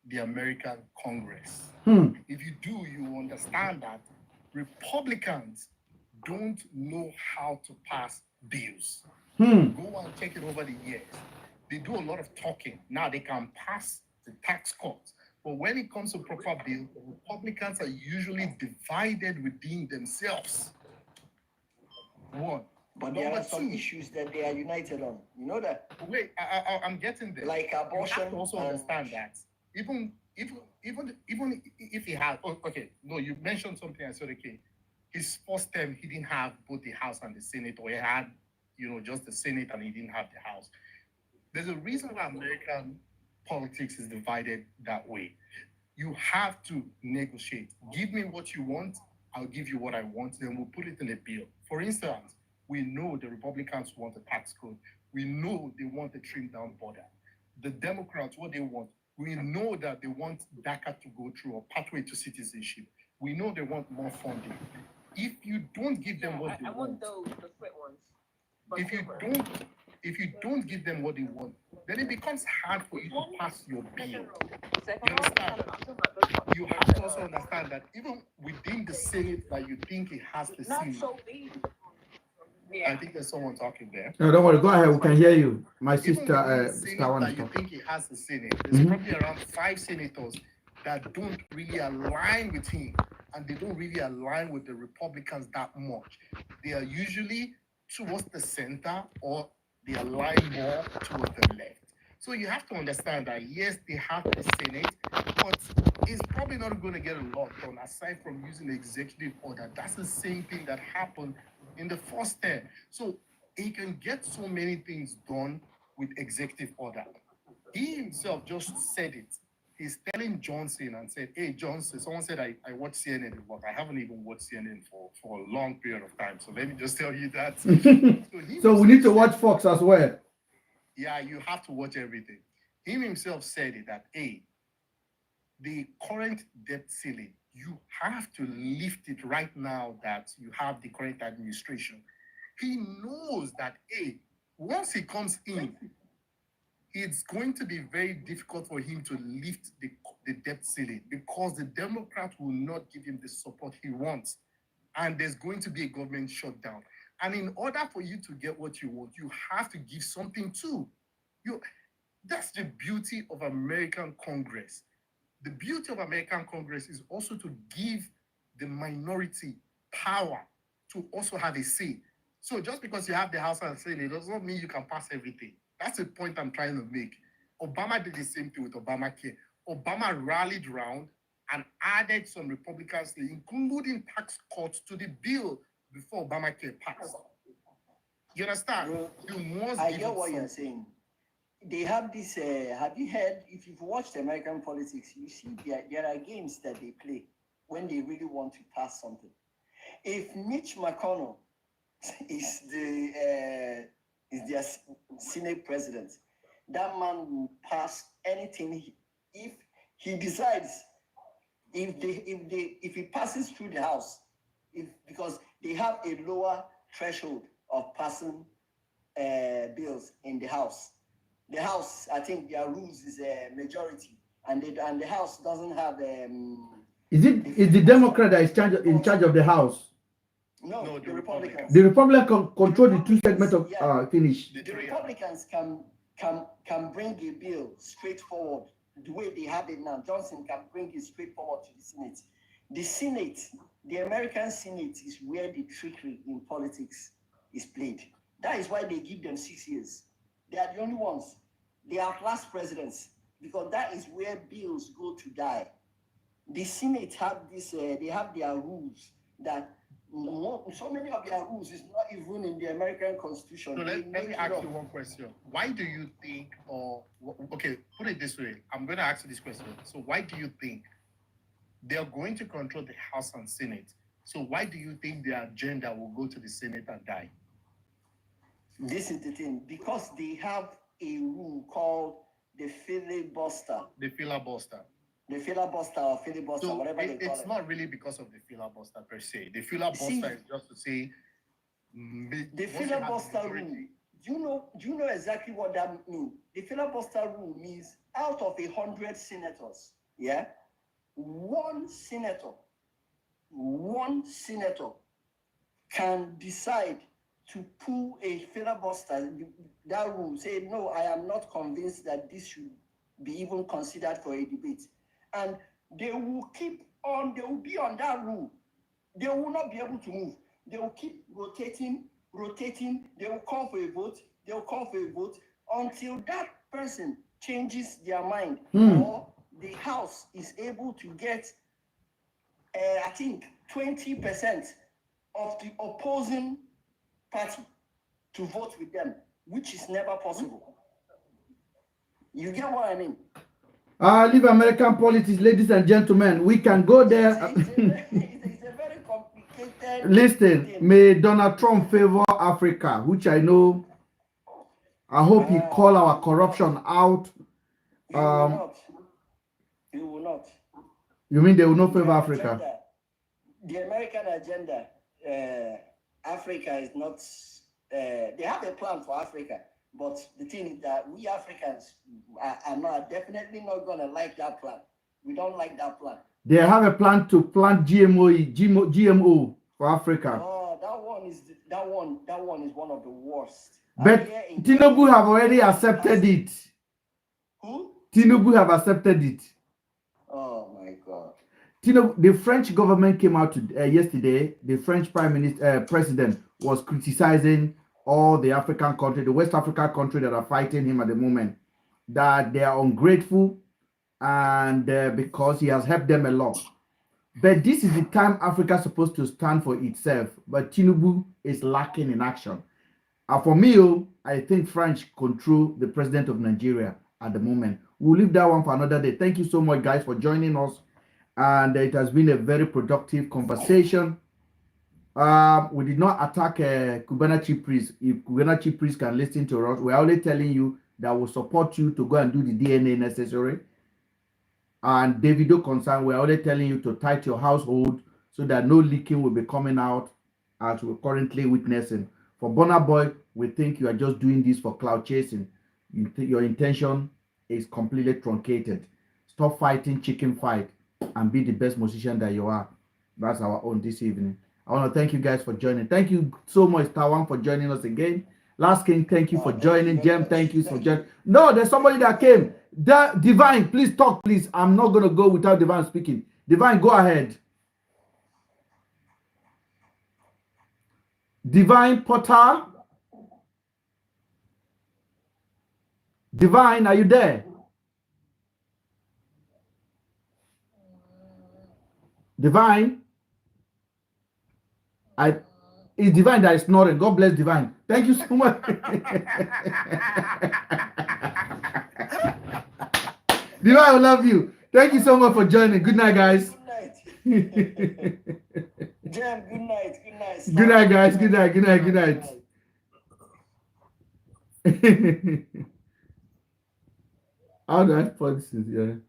the American Congress. If you do, you understand that Republicans don't know how to pass bills. Go and check it over the years. They do a lot of talking. Now they can pass the tax cuts. But when it comes to proper bills, the Republicans are usually divided within themselves. One. But there are some issues that they are united on. You know that? Wait, I'm getting there. Like abortion. You have to also understand that. Even if he had, okay, no, you mentioned something. I said, okay, his first term, he didn't have both the House and the Senate, or he had, just the Senate and he didn't have the House. There's a reason why American politics is divided that way. You have to negotiate. Give me what you want, I'll give you what I want, then we'll put it in a bill. For instance, we know the Republicans want a tax code. We know they want a trimmed down border. The Democrats, what they want, we know that they want DACA to go through, or pathway to citizenship. We know they want more funding. If you don't give them what they want, the split ones. If you don't give them what they want, then it becomes hard for you to pass your bill. You understand? You have to also understand that even within the Senate that you think it has the Senate. Yeah. I think there's someone talking there. No, don't worry. Go ahead. We can hear you. My Even sister, that you think he has the Senate. There's probably around 5 senators that don't really align with him, and they don't really align with the Republicans that much. They are usually towards the center, or they align more towards the left. So you have to understand that yes, they have the Senate, but it's probably not going to get a lot done aside from using the executive order. That's the same thing that happened in the first term. So he can get so many things done with executive order. He himself just said it. He's telling Johnson and said, hey, Johnson, someone said I watch CNN, but I haven't even watched CNN for a long period of time. So let me just tell you that. So we need to watch Fox as well. Yeah, you have to watch everything. Him himself said it that, hey, the current debt ceiling, you have to lift it right now that you have the current administration. He knows that, hey, once he comes in, it's going to be very difficult for him to lift the debt ceiling because the Democrats will not give him the support he wants. And there's going to be a government shutdown. And in order for you to get what you want, you have to give something too. That's the beauty of American Congress. The beauty of American Congress is also to give the minority power to also have a say. So just because you have the House and Senate, it does not mean you can pass everything. That's the point I'm trying to make. Obama did the same thing with Obamacare. Obama rallied round and added some Republicans, including tax cuts, to the bill before Obamacare passed. You understand? I hear what you're saying. They have this, have you heard, if you've watched American politics, you see there are games that they play when they really want to pass something. If Mitch McConnell is their Senate president, that man will pass anything if he decides. If he passes through the House, because they have a lower threshold of passing bills in the House. The House, I think their rules is a majority, and the House doesn't have. Is the Democrat that is in charge of the House? No, the Republicans. The Republicans control the two segments of finish. The Republicans can bring a bill straightforward the way they have it now. Johnson can bring it straightforward to the Senate. The Senate, the American Senate, is where the trickery in politics is played. That is why they give them 6 years. They are the only ones. They are class presidents because that is where bills go to die. The Senate have this. They have their rules that. So many of their rules is not even in the American Constitution. So let me ask you one question. Why do you think, okay, put it this way. I'm going to ask you this question. So why do you think they're going to control the House and Senate? So why do you think their agenda will go to the Senate and die? This is the thing. Because they have a rule called the filibuster. The filibuster. The filibuster or filibuster, so whatever they call it. It's not really because of the filibuster per se. The filibuster is just to say. The filibuster rule. Do you know exactly what that means? The filibuster rule means out of 100 senators, one senator can decide to pull a filibuster. That rule say no, I am not convinced that this should be even considered for a debate. And they will keep on, they will be on that rule. They will not be able to move. They will keep rotating. They will call for a vote. They will call for a vote until that person changes their mind or the House is able to get, I think, 20% of the opposing party to vote with them, which is never possible. You get what I mean? Leave American politics, ladies and gentlemen. We can go there. It's a very complicated. Listen, thing. may Donald Trump favor Africa, which I know. I hope he call our corruption out. He will not. He will not. You mean they will not favor Africa? Agenda, the American agenda, Africa is not. They have a plan for Africa. But the thing is that we Africans are definitely not going to like that plan. We don't like that plan. They have a plan to plant GMO for Africa. Oh, that one is one of the worst. But Tinubu have already accepted it. Who? Tinubu have accepted it. Oh my God. Tinubu, the French government came out yesterday. The French president was criticizing all the African countries, the West African countries that are fighting him at the moment, that they are ungrateful and because he has helped them a lot. But this is the time Africa is supposed to stand for itself. But Tinubu is lacking in action. For me, I think French control the president of Nigeria at the moment. We'll leave that one for another day. Thank you so much, guys, for joining us. And it has been a very productive conversation. We did not attack Cubana chief priest. If Cubana chief priest can listen to us, we're only telling you that we'll support you to go and do the DNA necessary. And Davido concern, we're only telling you to tight your household so that no leaking will be coming out as we're currently witnessing. For Burna Boy, we think you are just doing this for cloud chasing. Your intention is completely truncated. Stop fighting chicken fight and be the best musician that you are. That's our own this evening. I want to thank you guys for joining. Thank you so much, Tawan, for joining us again. Last King, thank you for joining. Jem, thank you for joining. No, there's somebody that came. Divine, please talk, please. I'm not going to go without Divine speaking. Divine, go ahead. Divine Potter. Divine, are you there? Divine. It's Divine that is snoring. God bless Divine. Thank you so much. Divine, I love you. Thank you so much for joining. Good night, guys. Good night. Jam, good night. Good night. Good night, guys. Good night. Good night. Good night. How do I put this in here?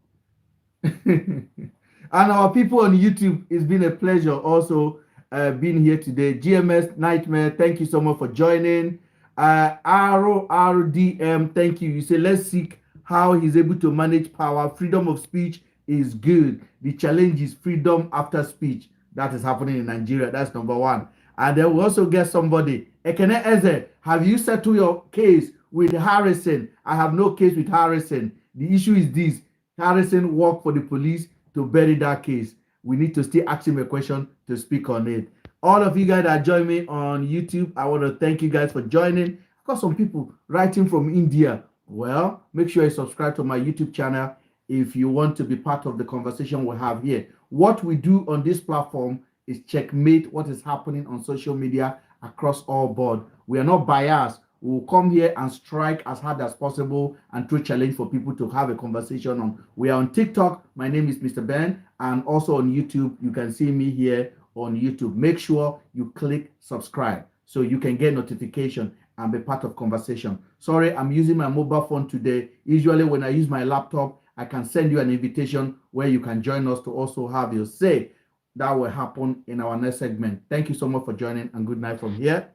And our people on YouTube, it's been a pleasure also being here today. GMS Nightmare, thank you so much for joining. RDM, thank you. You say, let's seek how he's able to manage power. Freedom of speech is good. The challenge is freedom after speech. That is happening in Nigeria. That's number one. And then we also get somebody. Ekene Eze, have you settled your case with Harrison? I have no case with Harrison. The issue is this. Harrison worked for the police to bury that case. We need to still ask him a question to speak on it. All of you guys that join me on YouTube, I want to thank you guys for joining. I've got some people writing from India. Well, make sure you subscribe to my YouTube channel if you want to be part of the conversation we have here. What we do on this platform is checkmate what is happening on social media across all board. We are not biased. We will come here and strike as hard as possible and throw challenge for people to have a conversation on. We are on TikTok. My name is MrBen, and also on YouTube. You can see me here on YouTube. Make sure you click subscribe so you can get notification and be part of conversation. Sorry, I'm using my mobile phone today. Usually when I use my laptop, I can send you an invitation where you can join us to also have your say. That will happen in our next segment. Thank you so much for joining, and good night from here.